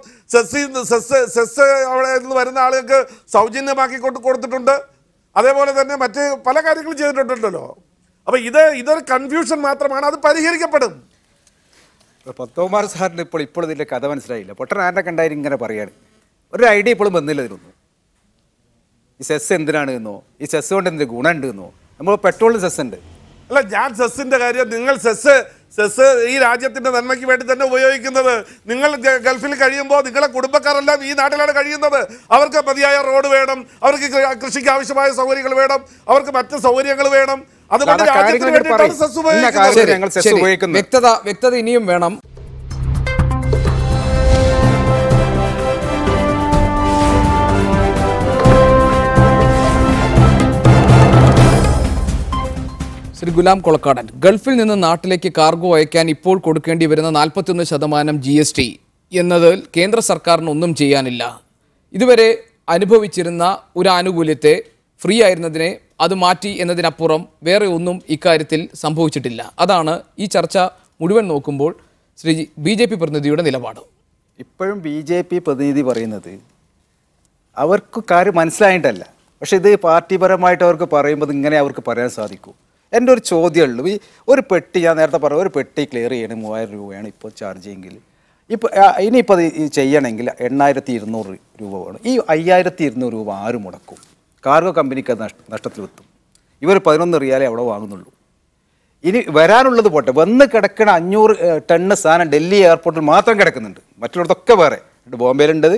സെസ് അവിടെ നിന്ന് വരുന്ന ആളുകൾക്ക് സൗജന്യമാക്കി കൊടുത്തിട്ടുണ്ട്. അതേപോലെ തന്നെ മറ്റ് പല കാര്യങ്ങളും ചെയ്തിട്ടുണ്ടല്ലോ. അപ്പോൾ ഇതൊരു കൺഫ്യൂഷൻ മാത്രമാണ്, അത് പരിഹരിക്കപ്പെടും. പത്മകുമാർ സാറിന് ഇപ്പോൾ ഇതിൻ്റെ കഥ മനസ്സിലായില്ല. പൊട്ടനാരനെ കണ്ടായി ഇങ്ങനെ പറയാണ്. ഒരു ഐഡിയ ഇപ്പോഴും വന്നില്ല ഇതിനൊന്നും. ഈ സെസ് എന്തിനാണ് എന്നോ, ഈ സെസ് കൊണ്ട് എന്തൊരു ഗുണമുണ്ട് എന്നോ. നമ്മൾ പെട്രോളിന് സെസ് ഉണ്ട്. അല്ല, ഞാൻ സെസ്സിന്റെ കാര്യം, നിങ്ങൾ സെസ് ഈ രാജ്യത്തിന്റെ നന്മയ്ക്ക് വേണ്ടി തന്നെ ഉപയോഗിക്കുന്നത്. നിങ്ങൾ ഗൾഫിൽ കഴിയുമ്പോൾ നിങ്ങളെ കുടുംബക്കാരെല്ലാം ഈ നാട്ടിലാണ് കഴിയുന്നത്. അവർക്ക് മതിയായ റോഡ് വേണം, അവർക്ക് കൃഷിക്ക് ആവശ്യമായ സൗകര്യങ്ങൾ വേണം, അവർക്ക് മറ്റ് സൗകര്യങ്ങൾ വേണം. അതുകൊണ്ട് രാജ്യത്തിന് വേണ്ടിയിട്ടാണ് സെസ് ഉപയോഗിക്കുന്നത്. വ്യക്തത ഇനിയും വേണം. ശ്രീ ഗുലാം കൊളക്കാടൻ, ഗൾഫിൽ നിന്ന് നാട്ടിലേക്ക് കാർഗോ അയക്കാൻ ഇപ്പോൾ കൊടുക്കേണ്ടി വരുന്ന 41% GST എന്നതിൽ കേന്ദ്ര സർക്കാരിന് ഒന്നും ചെയ്യാനില്ല. ഇതുവരെ അനുഭവിച്ചിരുന്ന ഒരു ആനുകൂല്യത്തെ ഫ്രീ ആയിരുന്നതിനെ അത് മാറ്റി എന്നതിനപ്പുറം വേറെ ഒന്നും ഇക്കാര്യത്തിൽ സംഭവിച്ചിട്ടില്ല. അതാണ് ഈ ചർച്ച മുഴുവൻ നോക്കുമ്പോൾ ശ്രീ BJP പ്രതിനിധിയുടെ നിലപാട്. ഇപ്പോഴും BJP പ്രതിനിധി പറയുന്നത് അവർക്ക് കാര്യം മനസ്സിലായിട്ടല്ല. പക്ഷെ ഇത് പാർട്ടിപരമായിട്ട് അവർക്ക് പറയുമ്പോൾ ഇങ്ങനെ അവർക്ക് പറയാൻ സാധിക്കൂ. എൻ്റെ ഒരു ചോദ്യമുള്ളൂ. ഈ ഒരു പെട്ടി, ഞാൻ നേരത്തെ പറഞ്ഞു, ഒരു പെട്ടി ക്ലിയർ ചെയ്യണം 3000 രൂപയാണ് ഇപ്പോൾ ചാർജ് ചെയ്യുമെങ്കിൽ. ഇനിയിപ്പോൾ അത് ചെയ്യണമെങ്കിൽ 8200 രൂപ വേണം. ഈ 5200 രൂപ ആര് മുടക്കും? കാർഗോ കമ്പനിക്ക് അത് നഷ്ടത്തിലെത്തും. ഇവർ 11 റിയാലേ അവിടെ വാങ്ങുന്നുള്ളൂ. ഇനി വരാനുള്ളത് പോട്ടെ, വന്ന് കിടക്കണ 500 ടണ്ണ് സാധനം ഡൽഹി എയർപോർട്ടിൽ മാത്രം കിടക്കുന്നുണ്ട്. മറ്റുള്ളതൊക്കെ വേറെ. ബോംബെയിലുണ്ട്,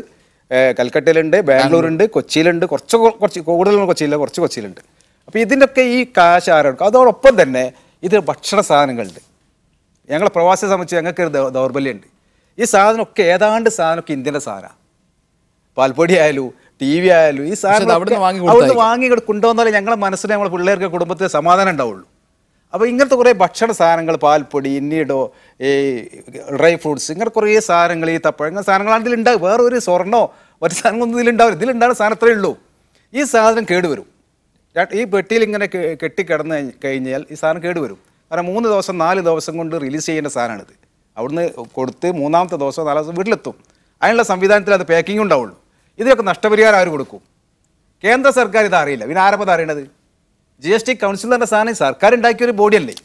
കൽക്കട്ടയിലുണ്ട്, ബാംഗ്ലൂരുണ്ട്, കൊച്ചിയിലുണ്ട്. കുറച്ച് കൂടുതലൊന്നും കൊച്ചിയില്ല, കുറച്ച് കൊച്ചിയിലുണ്ട്. അപ്പോൾ ഇതിൻ്റെയൊക്കെ ഈ കാശ് ആരെടുക്കും? അതോടൊപ്പം തന്നെ ഇത് ഭക്ഷണ സാധനങ്ങളുണ്ട്. ഞങ്ങളെ പ്രവാസിയെ സംബന്ധിച്ച് ഞങ്ങൾക്ക് ഒരു ദൗർബല്യമുണ്ട്. ഈ സാധനമൊക്കെ സാധനമൊക്കെ ഇന്ത്യൻ്റെ സാധനമാണ്. പാൽപ്പൊടി ആയാലും TV ആയാലും ഈ സാധനം അവിടുന്ന് വാങ്ങി കൊണ്ടുവന്നാലേ ഞങ്ങളെ മനസ്സിൽ നമ്മളെ പിള്ളേർക്ക് കുടുംബത്തിൽ സമാധാനം ഉണ്ടാവുള്ളൂ. അപ്പോൾ ഇങ്ങനത്തെ കുറേ ഭക്ഷണ സാധനങ്ങൾ, പാൽപ്പൊടി, ഇന്നീടോ, ഈ ഡ്രൈ ഫ്രൂട്ട്സ്, ഇങ്ങനെ കുറേ സാധനങ്ങൾ, ഈ തപ്പഴങ്ങ സാധനങ്ങളാണ് ഇതിലുണ്ടാവും. വേറെ ഒരു സ്വർണ്ണോ ഒരു സാധനമൊന്നും ഇതിലുണ്ടാവില്ല. ഇതിലുണ്ടാകുന്ന സാധനം അത്രയേ ഉള്ളൂ. ഈ സാധനം കേടുവരും. ഈ പെട്ടിയിൽ ഇങ്ങനെ കെട്ടിക്കിടന്ന് കഴിഞ്ഞാൽ ഈ സാധനം കേടുവരും. കാരണം 3 ദിവസം 4 ദിവസം കൊണ്ട് റിലീസ് ചെയ്യേണ്ട സാധനമാണിത്. അവിടുന്ന് കൊടുത്ത് 3ാമത്തെ ദിവസം 4 ദിവസം വീട്ടിലെത്തും. അതിനുള്ള സംവിധാനത്തിൽ അത് പാക്കിംഗ് ഉണ്ടാവുള്ളൂ. ഇതിലൊക്കെ നഷ്ടപരിഹാരം ആര് കൊടുക്കും? കേന്ദ്ര സർക്കാർ ഇത് അറിയില്ല. പിന്നെ ആരപ്പോൾ അറിയണത്? GST കൗൺസിൽ എന്ന സാധനം സർക്കാർ ഉണ്ടാക്കിയൊരു ബോഡിയല്ലേ.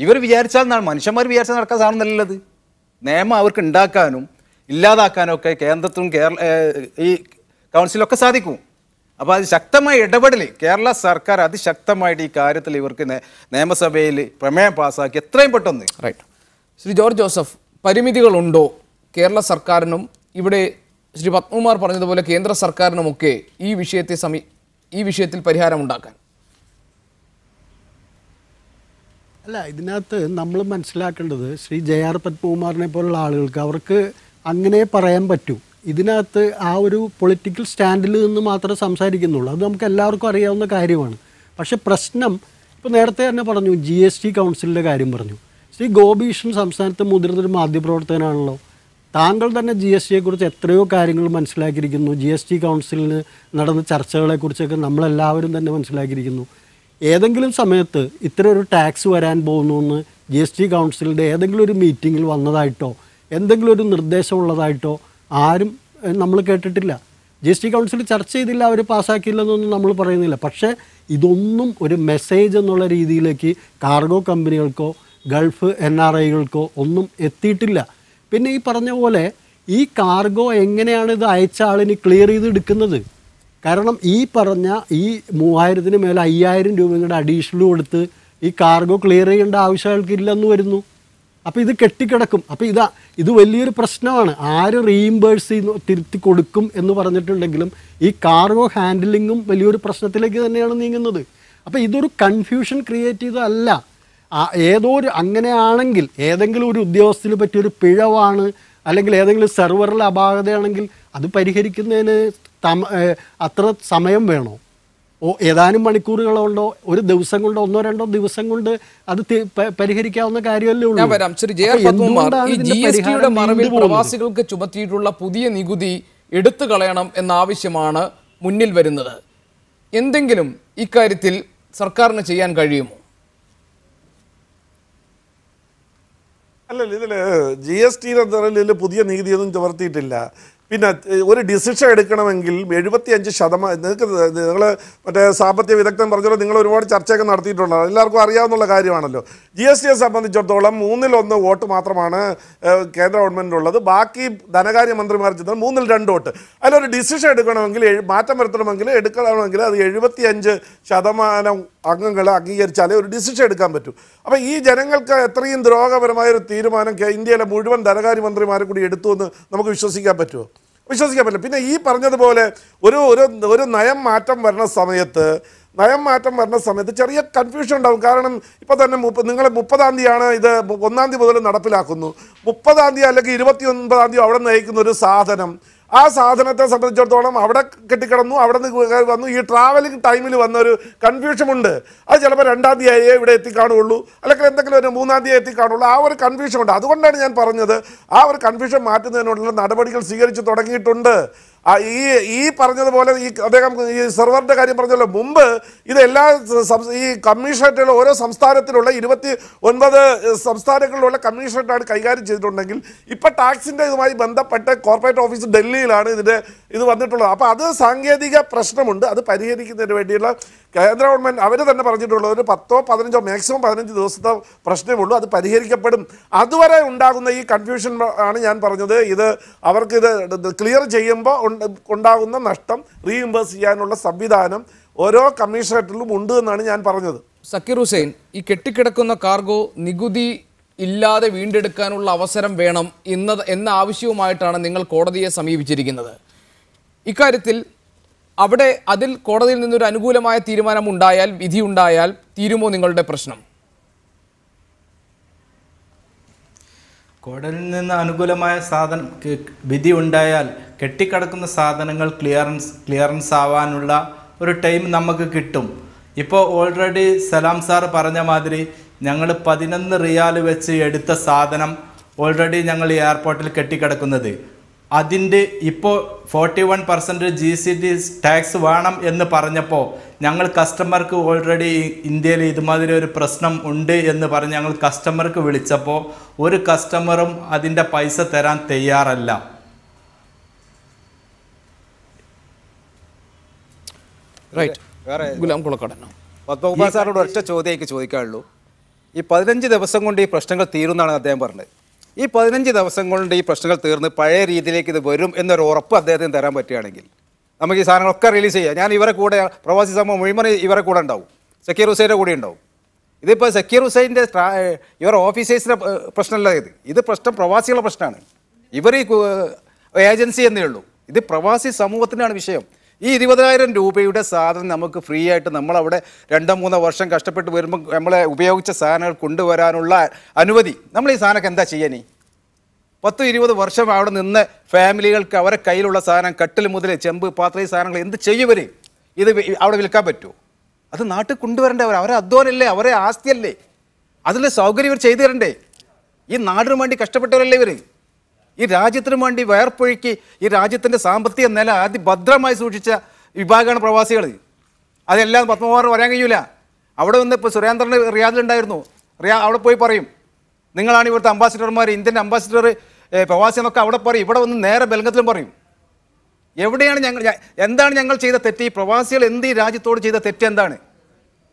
ഇവർ വിചാരിച്ചാൽ മനുഷ്യന്മാർ വിചാരിച്ചാൽ നടക്കാൻ സാധനമല്ലത്. നിയമം അവർക്ക് ഉണ്ടാക്കാനും ഇല്ലാതാക്കാനും ഒക്കെ കേന്ദ്രത്തിലും ഈ കൗൺസിലൊക്കെ സാധിക്കും. അപ്പോൾ അത് ശക്തമായ ഇടപെടൽ കേരള സർക്കാർ അതിശക്തമായിട്ട് ഈ കാര്യത്തിൽ ഇവർക്ക് നിയമസഭയിൽ പ്രമേയം പാസ്സാക്കി എത്രയും പെട്ടെന്ന്. റൈറ്റ്. ശ്രീ ജോർജ് ജോസഫ്, പരിമിതികളുണ്ടോ കേരള സർക്കാരിനും ഇവിടെ ശ്രീ പത്മകുമാർ പറഞ്ഞതുപോലെ കേന്ദ്ര സർക്കാരിനുമൊക്കെ ഈ വിഷയത്തിൽ പരിഹാരമുണ്ടാക്കാൻ? അല്ല, ഇതിനകത്ത് നമ്മൾ മനസ്സിലാക്കേണ്ടത് ശ്രീ JR പത്മകുമാറിനെ പോലുള്ള ആളുകൾക്ക് അവർക്ക് അങ്ങനെ പറയാൻ പറ്റൂ. ഇതിനകത്ത് ആ ഒരു പൊളിറ്റിക്കൽ സ്റ്റാൻഡിൽ നിന്ന് മാത്രമേ സംസാരിക്കുന്നുള്ളൂ. അത് നമുക്ക് എല്ലാവർക്കും അറിയാവുന്ന കാര്യമാണ്. പക്ഷേ പ്രശ്നം ഇപ്പോൾ നേരത്തെ തന്നെ പറഞ്ഞു, GST കൗൺസിലിൻ്റെ കാര്യം പറഞ്ഞു. ശ്രീ ഗോപീഷൻ സംസ്ഥാനത്തെ മുതിർന്നൊരു മാധ്യമപ്രവർത്തകനാണല്ലോ. താങ്കൾ തന്നെ GSTയെക്കുറിച്ച് എത്രയോ കാര്യങ്ങൾ മനസ്സിലാക്കിയിരിക്കുന്നു. GST കൗൺസിലിന് നടന്ന ചർച്ചകളെക്കുറിച്ചൊക്കെ നമ്മളെല്ലാവരും തന്നെ മനസ്സിലാക്കിയിരിക്കുന്നു. ഏതെങ്കിലും സമയത്ത് ഇത്ര ഒരു ടാക്സ് വരാൻ പോകുന്നു എന്ന് GST കൗൺസിലിൻ്റെ ഏതെങ്കിലും ഒരു മീറ്റിങ്ങിൽ വന്നതായിട്ടോ എന്തെങ്കിലും ഒരു നിർദ്ദേശമുള്ളതായിട്ടോ ആരും നമ്മൾ കേട്ടിട്ടില്ല. GST കൗൺസിൽ ചർച്ച ചെയ്തില്ല, അവർ പാസ്സാക്കിയില്ലെന്നൊന്നും നമ്മൾ പറയുന്നില്ല. പക്ഷേ ഇതൊന്നും ഒരു മെസ്സേജ് എന്നുള്ള രീതിയിലേക്ക് കാർഗോ കമ്പനികൾക്കോ ഗൾഫ് NRIകൾക്കോ ഒന്നും എത്തിയിട്ടില്ല. പിന്നെ ഈ പറഞ്ഞ പോലെ ഈ കാർഗോ എങ്ങനെയാണ് ഇത് അയച്ച ആളിന് ക്ലിയർ ചെയ്ത് എടുക്കുന്നത്? കാരണം ഈ പറഞ്ഞ ഈ 3000-ന് മേലെ 5000 രൂപയും കൂടെ അഡീഷണൽ കൊടുത്ത് ഈ കാർഗോ ക്ലിയർ ചെയ്യേണ്ട ആവശ്യം അയാൾക്കില്ലെന്ന് വരുന്നു. അപ്പോൾ ഇത് കെട്ടിക്കിടക്കും. അപ്പോൾ ഇത് വലിയൊരു പ്രശ്നമാണ്. ആര് റീഇംബേഴ്സ് തിരുത്തി കൊടുക്കും എന്ന് പറഞ്ഞിട്ടുണ്ടെങ്കിലും ഈ കാർഗോ ഹാൻഡിലിങ്ങും വലിയൊരു പ്രശ്നത്തിലേക്ക് തന്നെയാണ് നീങ്ങുന്നത്. അപ്പോൾ ഇതൊരു കൺഫ്യൂഷൻ ക്രിയേറ്റ് ചെയ്തതല്ല. അങ്ങനെയാണെങ്കിൽ ഏതെങ്കിലും ഒരു ഉദ്യോഗസ്ഥന് പറ്റിയൊരു പിഴവാണ് അല്ലെങ്കിൽ ഏതെങ്കിലും സെർവറിൽ അപാകതയാണെങ്കിൽ അത് പരിഹരിക്കുന്നതിന് അത്ര സമയം വേണോ? ഏതാനും മണിക്കൂറുകൾ കൊണ്ടോ ഒരു ദിവസം കൊണ്ടോ 1-2 ദിവസം കൊണ്ട് അത് പരിഹരിക്കാവുന്ന കാര്യമല്ലേ ഉള്ളൂ. GSTയുടെ മറവിൽ പ്രവാസികൾക്ക് ചുമത്തിയിട്ടുള്ള പുതിയ നികുതി എടുത്തു കളയണം എന്ന ആവശ്യമാണ് മുന്നിൽ വരുന്നത്. എന്തെങ്കിലും ഇക്കാര്യത്തിൽ സർക്കാരിന് ചെയ്യാൻ കഴിയുമോ? അല്ലല്ല, ഇതിൽ GST പുതിയ നികുതിയൊന്നും ചുമർത്തിയിട്ടില്ല. പിന്നെ ഒരു ഡിസിഷൻ എടുക്കണമെങ്കിൽ 75% നിങ്ങൾ മറ്റേ സാമ്പത്തിക വിദഗ്ധൻ പറഞ്ഞല്ലോ, നിങ്ങൾ ഒരുപാട് ചർച്ചയൊക്കെ നടത്തിയിട്ടുള്ളത് എല്ലാവർക്കും അറിയാവുന്ന കാര്യമാണല്ലോ. GSTയെ സംബന്ധിച്ചിടത്തോളം 1/3 വോട്ട് മാത്രമാണ് കേന്ദ്ര ഗവൺമെൻറ്റിനുള്ളത്. ബാക്കി ധനകാര്യമന്ത്രിമാർ ചെയ്തത് 2/3 വോട്ട്. അതിലൊരു ഡിസിഷൻ എടുക്കണമെങ്കിൽ മാറ്റം വരുത്തണമെങ്കിൽ അത് 75% അംഗങ്ങൾ അംഗീകരിച്ചാലേ ഒരു ഡിസിഷൻ എടുക്കാൻ പറ്റൂ. അപ്പോൾ ഈ ജനങ്ങൾക്ക് എത്രയും ദ്രോഹപരമായൊരു തീരുമാനം ഇന്ത്യയിലെ മുഴുവൻ ധനകാര്യമന്ത്രിമാരെ കൂടി എടുത്തു എന്ന് നമുക്ക് വിശ്വസിക്കാൻ പറ്റുമോ? വിശ്വസിക്കാൻ പറ്റില്ല. പിന്നെ ഈ പറഞ്ഞതുപോലെ ഒരു നയം മാറ്റം വരുന്ന സമയത്ത് ചെറിയ കൺഫ്യൂഷൻ ഉണ്ടാകും. കാരണം ഇപ്പോൾ തന്നെ നിങ്ങൾ 30-ാം തീയതിയാണ് ഇത് 1-ാം തീയതി മുതൽ നടപ്പിലാക്കുന്നു. 30-ാം തീയതി അല്ലെങ്കിൽ 29-ാം തീയതി അവിടെ നിന്ന് അയക്കുന്ന ഒരു സാധനം, ആ സാധനത്തെ സംബന്ധിച്ചിടത്തോളം അവിടെ കെട്ടിക്കിടന്നു, അവിടെ നിന്ന് വന്നു. ഈ ട്രാവലിംഗ് ടൈമിൽ വന്നൊരു കൺഫ്യൂഷനുണ്ട്. അത് ചിലപ്പോൾ 2-ാം തീയതിയെ ഇവിടെ എത്തിക്കാണുള്ളൂ, അല്ലെങ്കിൽ എന്തെങ്കിലും ഒരു 3-ാം തീയതി എത്തിക്കാണുള്ളൂ. ആ ഒരു കൺഫ്യൂഷൻ ഉണ്ട്. അതുകൊണ്ടാണ് ഞാൻ പറഞ്ഞത് ആ ഒരു കൺഫ്യൂഷൻ മാറ്റുന്നതിനുള്ള നടപടികൾ സ്വീകരിച്ചു തുടങ്ങിയിട്ടുണ്ട്. ഈ പറഞ്ഞതുപോലെ അദ്ദേഹം ഈ സെർവറിൻ്റെ കാര്യം പറഞ്ഞല്ലോ, മുമ്പ് ഇതെല്ലാ ഈ കമ്മീഷണറേറ്റുകൾ ഓരോ സംസ്ഥാനത്തിലുള്ള 29 സംസ്ഥാനങ്ങളിലുള്ള കമ്മീഷണറേറ്റാണ് കൈകാര്യം ചെയ്തിട്ടുണ്ടെങ്കിൽ ഇപ്പം ടാക്സിൻ്റെ ഇതുമായി ബന്ധപ്പെട്ട കോർപ്പറേറ്റ് ഓഫീസ് ഡൽഹിയിലാണ് ഇത് വന്നിട്ടുള്ളത്. അപ്പോൾ അത് സാങ്കേതിക പ്രശ്നമുണ്ട്. അത് പരിഹരിക്കുന്നതിന് വേണ്ടിയുള്ള കേന്ദ്ര ഗവൺമെൻറ് അവർ തന്നെ പറഞ്ഞിട്ടുള്ളത് ഒരു 10-15 മാക്സിമം 15 ദിവസത്തെ പ്രശ്നമുള്ളൂ. അത് പരിഹരിക്കപ്പെടും. അതുവരെ ഉണ്ടാകുന്ന ഈ കൺഫ്യൂഷൻ ആണ് ഞാൻ പറഞ്ഞത്. അവർക്കിത് ക്ലിയർ ചെയ്യുമ്പോൾ ഉണ്ടാകുന്ന നഷ്ടം റീഇംബേഴ്സ് ചെയ്യാനുള്ള സംവിധാനം ഓരോ കമ്മീഷണറേറ്റിലും ഉണ്ട് എന്നാണ് ഞാൻ പറഞ്ഞത്. സക്കീർ ഹുസൈൻ, ഈ കെട്ടിക്കിടക്കുന്ന കാർഗോ നികുതി ഇല്ലാതെ വീണ്ടെടുക്കാനുള്ള അവസരം വേണം എന്ന ആവശ്യവുമായിട്ടാണ് നിങ്ങൾ കോടതിയെ സമീപിച്ചിരിക്കുന്നത്. ഇക്കാര്യത്തിൽ അതിൽ കോടതിയിൽ നിന്നൊരു അനുകൂലമായ തീരുമാനമുണ്ടായാൽ, വിധിയുണ്ടായാൽ തീരുമോ നിങ്ങളുടെ പ്രശ്നം? കോടതിയിൽ നിന്ന് അനുകൂലമായ വിധി ഉണ്ടായാൽ കെട്ടിക്കിടക്കുന്ന സാധനങ്ങൾ ക്ലിയറൻസ് ആവാനുള്ള ഒരു ടൈം നമുക്ക് കിട്ടും. ഇപ്പോൾ ഓൾറെഡി സലാം സാർ പറഞ്ഞ മാതിരി ഞങ്ങൾ 11 റിയാൽ വെച്ച് എടുത്ത സാധനം ഓൾറെഡി ഞങ്ങൾ എയർപോർട്ടിൽ കെട്ടിക്കിടക്കുന്നത്, അതിൻ്റെ ഇപ്പോൾ 41% GST ടാക്സ് വേണം എന്ന് പറഞ്ഞപ്പോൾ ഞങ്ങൾ കസ്റ്റമർക്ക് ഓൾറെഡി ഇന്ത്യയിൽ ഇതുമാതിരി ഒരു പ്രശ്നം ഉണ്ട് എന്ന് പറഞ്ഞ് ഞങ്ങൾ കസ്റ്റമർക്ക് വിളിച്ചപ്പോൾ ഒരു കസ്റ്റമറും അതിൻ്റെ പൈസ തരാൻ തയ്യാറല്ല. പത്മകുമാർ സാറോട് ഒറ്റ ചോദ്യമൊക്കെ ചോദിക്കാനുള്ളൂ. ഈ 15 ദിവസം കൊണ്ട് ഈ പ്രശ്നങ്ങൾ തീരുമെന്നാണ് അദ്ദേഹം പറഞ്ഞത്. ഈ 15 ദിവസം കൊണ്ട് ഈ പ്രശ്നങ്ങൾ തീർന്ന് പഴയ രീതിയിലേക്ക് ഇത് വരും എന്നൊരു ഉറപ്പ് അദ്ദേഹത്തിന് തരാൻ പറ്റുകയാണെങ്കിൽ നമുക്ക് ഈ സാധനങ്ങളൊക്കെ റിലീസ് ചെയ്യാം. ഞാൻ ഇവരെ കൂടെ പ്രവാസി സമൂഹം മുഴുവൻ ഇവരെ കൂടെ ഉണ്ടാവും, സക്കീർ ഹുസൈൻ്റെ കൂടെ ഉണ്ടാവും. ഇതിപ്പോൾ സക്കീർ ഹുസൈൻ്റെ ഇവർ ഓഫീസേഴ്സിൻ്റെ പ്രശ്നമല്ല, ഇത് പ്രശ്നം പ്രവാസികളുടെ പ്രശ്നമാണ്. ഇവർ ഈ ഏജൻസി എന്നേ ഉള്ളൂ. ഇത് പ്രവാസി സമൂഹത്തിനാണ് വിഷയം. ഈ 20,000 രൂപയുടെ സാധനം നമുക്ക് ഫ്രീ ആയിട്ട് നമ്മളവിടെ 2-3 വർഷം കഷ്ടപ്പെട്ട് വരുമ്പോൾ നമ്മളെ ഉപയോഗിച്ച സാധനങ്ങൾ കൊണ്ടുവരാനുള്ള അനുമതി, നമ്മൾ ഈ സാധനമൊക്കെ എന്താ ചെയ്യാനീ? 10-20 വർഷം അവിടെ നിന്ന് ഫാമിലികൾക്ക് അവരെ കയ്യിലുള്ള സാധനം, കട്ടിൽ മുതൽ ചെമ്പ് പാത്രം, ഈ സാധനങ്ങൾ എന്ത് ചെയ്യുവർ? ഇത് അവിടെ വിൽക്കാൻ പറ്റുമോ? അത് നാട്ടിൽ കൊണ്ടുവരേണ്ടവർ, അവരെ അധ്വാനമല്ലേ, അവരെ ആസ്തിയല്ലേ, അതിലെ സൗകര്യം ഇവർ ചെയ്തു തരണ്ടേ? ഈ നാടിന് വേണ്ടി കഷ്ടപ്പെട്ടവരല്ലേ ഇവർ? ഈ രാജ്യത്തിന് വേണ്ടി വയർപ്പൊഴുക്കി ഈ രാജ്യത്തിൻ്റെ സാമ്പത്തിക നില ഭദ്രമായി സൂക്ഷിച്ച വിഭാഗമാണ് പ്രവാസികൾ. അതെല്ലാം പത്മകുമാറിന് പറയാൻ കഴിയൂല. അവിടെ വന്ന് ഇപ്പോൾ സുരേന്ദ്രൻ റിയാദിലുണ്ടായിരുന്നു. അവിടെ പോയി പറയും, നിങ്ങളാണ് ഇവിടുത്തെ അംബാസിഡർമാർ, ഇന്ത്യൻ അംബാസിഡർ പ്രവാസി എന്നൊക്കെ അവിടെ പറയും. ഇവിടെ വന്ന് നേരെ ബൽഗത്തിലും പറയും. എവിടെയാണ് എന്താണ് ഞങ്ങൾ ചെയ്ത തെറ്റ്? ഈ പ്രവാസികൾ എന്ത് ഈ രാജ്യത്തോട് ചെയ്ത തെറ്റ് എന്താണ്?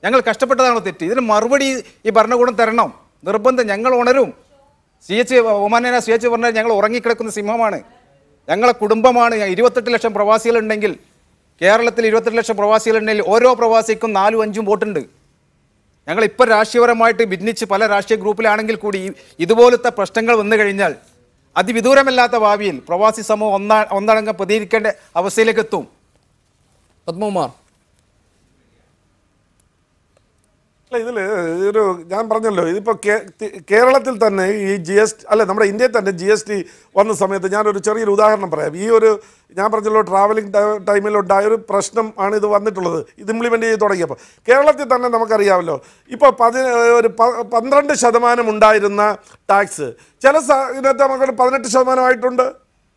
ഞങ്ങൾ കഷ്ടപ്പെട്ടതാണോ തെറ്റ്? ഇതിന് മറുപടി ഈ ഭരണകൂടം തരണം, നിർബന്ധം. ഞങ്ങൾ ഉണരും. ഒമാന CH പറഞ്ഞാൽ ഞങ്ങൾ ഉറങ്ങിക്കിടക്കുന്ന സിംഹമാണ്, ഞങ്ങളെ കുടുംബമാണ്. 28 ലക്ഷം പ്രവാസികളുണ്ടെങ്കിൽ, കേരളത്തിൽ 28 ലക്ഷം പ്രവാസികളുണ്ടെങ്കിൽ ഓരോ പ്രവാസിക്കും 4-5 വോട്ടുണ്ട്. ഞങ്ങളിപ്പോൾ രാഷ്ട്രീയപരമായിട്ട് ഭിന്നിച്ച് പല രാഷ്ട്രീയ ഗ്രൂപ്പിലാണെങ്കിൽ കൂടി ഇതുപോലത്തെ പ്രശ്നങ്ങൾ വന്നു കഴിഞ്ഞാൽ അതിവിദൂരമല്ലാത്ത ഭാവിയിൽ പ്രവാസി സമൂഹം ഒന്നടങ്കം പ്രതികരിക്കേണ്ട അവസ്ഥയിലേക്ക് എത്തും. പത്മകുമാർ, ഇതിൽ ഒരു ഞാൻ പറഞ്ഞല്ലോ, ഇതിപ്പോൾ കേരളത്തിൽ തന്നെ ഈ GST അല്ല, നമ്മുടെ ഇന്ത്യയിൽ തന്നെ GST വന്ന സമയത്ത് ഞാനൊരു ചെറിയൊരു ഉദാഹരണം പറയാം. ഈ ഒരു ഞാൻ പറഞ്ഞല്ലോ ട്രാവലിംഗ് ടൈമിലുണ്ടായ ഒരു പ്രശ്നം ആണ് ഇത് വന്നിട്ടുള്ളത്. ഇത് ഇംപ്ലിമെൻ്റ് ചെയ്ത് തുടങ്ങിയപ്പോൾ കേരളത്തിൽ തന്നെ നമുക്കറിയാമല്ലോ, ഇപ്പോൾ 12% ഉണ്ടായിരുന്ന ടാക്സ് ചില ഇതിനകത്ത് നമുക്ക് 18%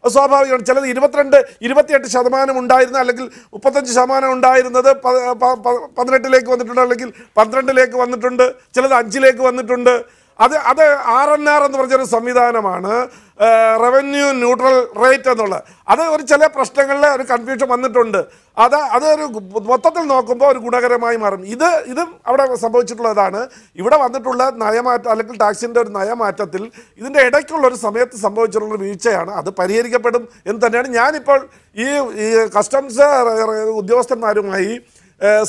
അത് സ്വാഭാവികമാണ്. ചിലത് 22-28% ഉണ്ടായിരുന്ന, അല്ലെങ്കിൽ 35% ഉണ്ടായിരുന്നത് 18 വന്നിട്ടുണ്ട്, അല്ലെങ്കിൽ 12 വന്നിട്ടുണ്ട്, ചിലത് 5 വന്നിട്ടുണ്ട്. അത് RNR എന്ന് പറഞ്ഞൊരു സംവിധാനമാണ്, റവന്യൂ ന്യൂട്രൽ റേറ്റ് എന്നുള്ളത്. അത് ഒരു ചില പ്രശ്നങ്ങളിൽ ഒരു കൺഫ്യൂഷൻ വന്നിട്ടുണ്ട്. അതൊരു മൊത്തത്തിൽ നോക്കുമ്പോൾ ഒരു ഗുണകരമായി മാറും. ഇതും അവിടെ സംഭവിച്ചിട്ടുള്ളതാണ്. ഇവിടെ വന്നിട്ടുള്ള നയമാറ്റം അല്ലെങ്കിൽ ടാക്സിൻ്റെ ഒരു നയമാറ്റത്തിൽ ഇതിൻ്റെ ഇടയ്ക്കുള്ള ഒരു സമയത്ത് സംഭവിച്ചിട്ടുള്ള വീഴ്ചയാണ്. അത് പരിഹരിക്കപ്പെടും എന്ന് തന്നെയാണ് ഞാനിപ്പോൾ ഈ കസ്റ്റംസ് ഉദ്യോഗസ്ഥന്മാരുമായി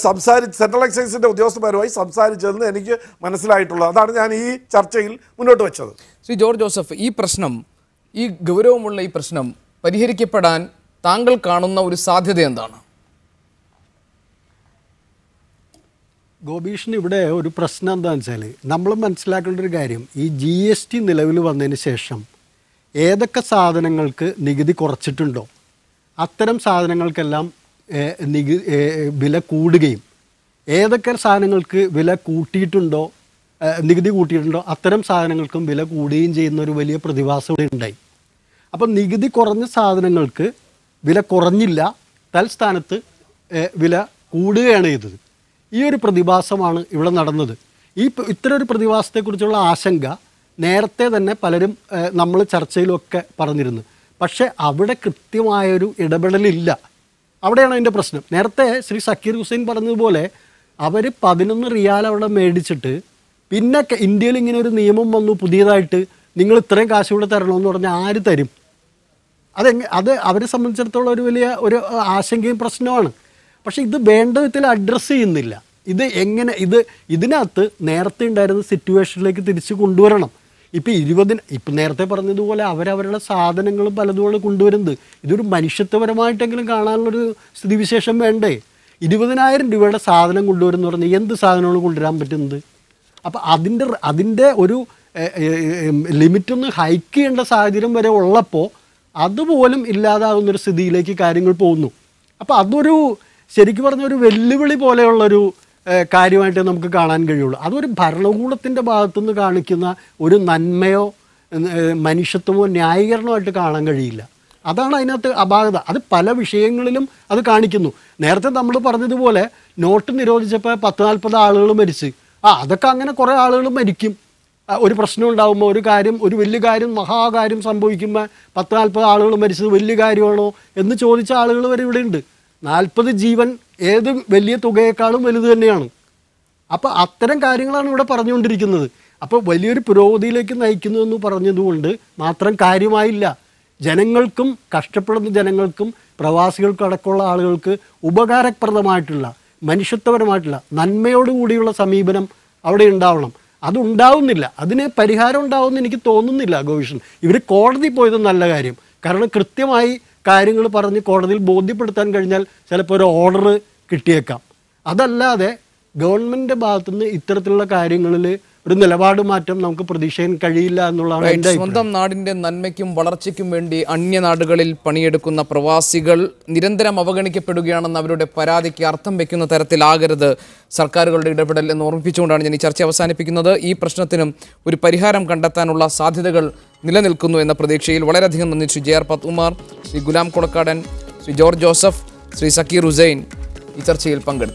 സെൻട്രൽ എക്സൈസിൻ്റെ ഉദ്യോഗസ്ഥന്മാരുമായി സംസാരിച്ചതെന്ന് എനിക്ക് മനസ്സിലായിട്ടുള്ളത്. അതാണ് ഞാൻ ഈ ചർച്ചയിൽ മുന്നോട്ട് വെച്ചത്. ശ്രീ ജോർജ് ജോസഫ്, ഈ പ്രശ്നം, ഈ ഗൗരവമുള്ള ഈ പ്രശ്നം പരിഹരിക്കപ്പെടാൻ താങ്കൾ കാണുന്ന ഒരു സാധ്യത എന്താണ്? ഗോപീഷിന് ഇവിടെ ഒരു പ്രശ്നം എന്താണെന്ന് വെച്ചാൽ, നമ്മൾ മനസ്സിലാക്കേണ്ട ഒരു കാര്യം, ഈ GST നിലവിൽ വന്നതിന് ശേഷം ഏതൊക്കെ സാധനങ്ങൾക്ക് നികുതി കുറച്ചിട്ടുണ്ടോ അത്തരം സാധനങ്ങൾക്കെല്ലാം വില കൂടുകയും ഏതൊക്കെ സാധനങ്ങൾക്ക് വില കൂട്ടിയിട്ടുണ്ടോ, നികുതി കൂട്ടിയിട്ടുണ്ടോ അത്തരം സാധനങ്ങൾക്കും വില കൂടുകയും ചെയ്യുന്ന ഒരു വലിയ പ്രതിഭാസം ഇവിടെ ഉണ്ടായി. അപ്പം നികുതി കുറഞ്ഞ സാധനങ്ങൾക്ക് വില കുറഞ്ഞില്ല, തൽസ്ഥാനത്ത് വില കൂടുകയാണ് ചെയ്തത്. ഈ ഒരു പ്രതിഭാസമാണ് ഇവിടെ നടന്നത്. ഇത്തരം ഒരു പ്രതിഭാസത്തെക്കുറിച്ചുള്ള ആശങ്ക നേരത്തെ തന്നെ പലരും നമ്മൾ ചർച്ചയിലൊക്കെ പറഞ്ഞിരുന്നു. പക്ഷേ അവിടെ കൃത്യമായൊരു ഇടപെടലില്ല. അവിടെയാണ് അതിൻ്റെ പ്രശ്നം. നേരത്തെ ശ്രീ സക്കീർ ഹുസൈൻ പറഞ്ഞതുപോലെ അവർ 11 റിയാൽ അവിടെ മേടിച്ചിട്ട് പിന്നെ ഇന്ത്യയിൽ ഇങ്ങനെ ഒരു നിയമം വന്നു പുതിയതായിട്ട്, നിങ്ങൾ ഇത്രയും കാശ് കൂടെ തരണമെന്ന് പറഞ്ഞാൽ ആര് തരും? അത് അവരെ സംബന്ധിച്ചിടത്തോളം ഒരു വലിയ ഒരു ആശങ്കയും പ്രശ്നമാണ്. പക്ഷേ ഇത് വേണ്ട വിധത്തിൽ അഡ്രസ്സ് ചെയ്യുന്നില്ല. ഇത് എങ്ങനെ ഇതിനകത്ത് നേരത്തെ ഉണ്ടായിരുന്ന സിറ്റുവേഷനിലേക്ക് തിരിച്ച് കൊണ്ടുവരണം. ഇപ്പം നേരത്തെ പറഞ്ഞതുപോലെ അവരവരുടെ സാധനങ്ങളും പലതുമാണ് കൊണ്ടുവരുന്നത്. ഇതൊരു മനുഷ്യത്വപരമായിട്ടെങ്കിലും കാണാനുള്ളൊരു സ്ഥിതിവിശേഷം വേണ്ടേ? 20,000 രൂപയുടെ സാധനം കൊണ്ടുവരുമെന്ന് പറഞ്ഞാൽ എന്ത് സാധനമാണ് കൊണ്ടുവരാൻ പറ്റുന്നത്? അപ്പോൾ അതിൻ്റെ ഒരു ലിമിറ്റൊന്ന് ഹൈക്ക് ചെയ്യേണ്ട സാഹചര്യം വരെ ഉള്ളപ്പോൾ അതുപോലും ഇല്ലാതാകുന്നൊരു സ്ഥിതിയിലേക്ക് കാര്യങ്ങൾ പോകുന്നു. അപ്പോൾ അതൊരു ശരിക്കും പറഞ്ഞ ഒരു വെല്ലുവിളി പോലെയുള്ളൊരു കാര്യമായിട്ട് നമുക്ക് കാണാൻ കഴിയുള്ളൂ. അതൊരു ഭരണകൂടത്തിൻ്റെ ഭാഗത്തുനിന്ന് കാണിക്കുന്ന ഒരു നന്മയോ മനുഷ്യത്വമോ ന്യായീകരണമായിട്ട് കാണാൻ കഴിയില്ല. അതാണ് അതിനകത്ത് അപാകത. അത് പല വിഷയങ്ങളിലും അത് കാണിക്കുന്നു. നേരത്തെ നമ്മൾ പറഞ്ഞതുപോലെ നോട്ട് നിരോധിച്ചപ്പോൾ 10-40 ആളുകൾ മരിച്ച്, അതൊക്കെ അങ്ങനെ കുറേ ആളുകൾ മരിക്കും. ഒരു പ്രശ്നം ഉണ്ടാകുമ്പോൾ ഒരു വലിയ കാര്യം മഹാകാര്യം സംഭവിക്കുമ്പോൾ 10-40 ആളുകൾ മരിച്ചത് വലിയ കാര്യമാണോ എന്ന് ചോദിച്ച ആളുകൾ വരെ ഇവിടെ ഉണ്ട്. 40 ജീവൻ ഏത് വലിയ തുകയേക്കാളും വലുത് തന്നെയാണ്. അപ്പോൾ അത്തരം കാര്യങ്ങളാണ് ഇവിടെ പറഞ്ഞുകൊണ്ടിരിക്കുന്നത്. അപ്പോൾ വലിയൊരു പുരോഗതിയിലേക്ക് നയിക്കുന്നു എന്ന് പറഞ്ഞതുകൊണ്ട് മാത്രം കാര്യമായില്ല. ജനങ്ങൾക്കും കഷ്ടപ്പെടുന്ന ജനങ്ങൾക്കും പ്രവാസികൾക്കും അടക്കമുള്ള ആളുകൾക്ക് ഉപകാരപ്രദമായിട്ടുള്ള മനുഷ്യത്വപരമായിട്ടുള്ള നന്മയോടുകൂടിയുള്ള സമീപനം അവിടെ ഉണ്ടാവണം. അതുണ്ടാവുന്നില്ല. അതിന് പരിഹാരം ഉണ്ടാവുമെന്ന് എനിക്ക് തോന്നുന്നില്ല ഗോവിഷൻ. ഇവർ കോടതി പോയത് നല്ല കാര്യം. കാരണം കൃത്യമായി കാര്യങ്ങൾ പറഞ്ഞ് കോടതിയിൽ ബോധ്യപ്പെടുത്താൻ കഴിഞ്ഞാൽ ചിലപ്പോൾ ഒരു ഓർഡർ കിട്ടിയേക്കാം. അതല്ലാതെ ഗവൺമെൻറ്റിൻ്റെ ഭാഗത്തുനിന്ന് ഇത്തരത്തിലുള്ള കാര്യങ്ങളിൽ ഒരു നിലപാട് മാറ്റം നമുക്ക് പ്രതീക്ഷിക്കാൻ കഴിയില്ല എന്നുള്ളതാണ് എൻ്റെ അഭിപ്രായം. സ്വന്തം നാടിന്റെ നന്മയ്ക്കും വളർച്ചയ്ക്കും വേണ്ടി അന്യനാടുകളിൽ പണിയെടുക്കുന്ന പ്രവാസികൾ നിരന്തരം അവഗണിക്കപ്പെടുകയാണെന്ന് അവരുടെ പരാതിക്ക് അർത്ഥം വെക്കുന്ന തരത്തിലാകരുത് സർക്കാരുകളുടെ ഇടപെടൽ എന്ന് ഓർമ്മിപ്പിച്ചുകൊണ്ടാണ് ഞാൻ ഈ ചർച്ച അവസാനിപ്പിക്കുന്നത്. ഈ പ്രശ്നത്തിനും ഒരു പരിഹാരം കണ്ടെത്താനുള്ള സാധ്യതകൾ നിലനിൽക്കുന്നു എന്ന പ്രതീക്ഷയിൽ വളരെയധികം നന്ദി Shri JR Pathkumar, Shri Ghulam Kolakkadan, Shri George Joseph, Shri Zakir Hussain ഈ ചർച്ചയിൽ പങ്കെടുത്തു.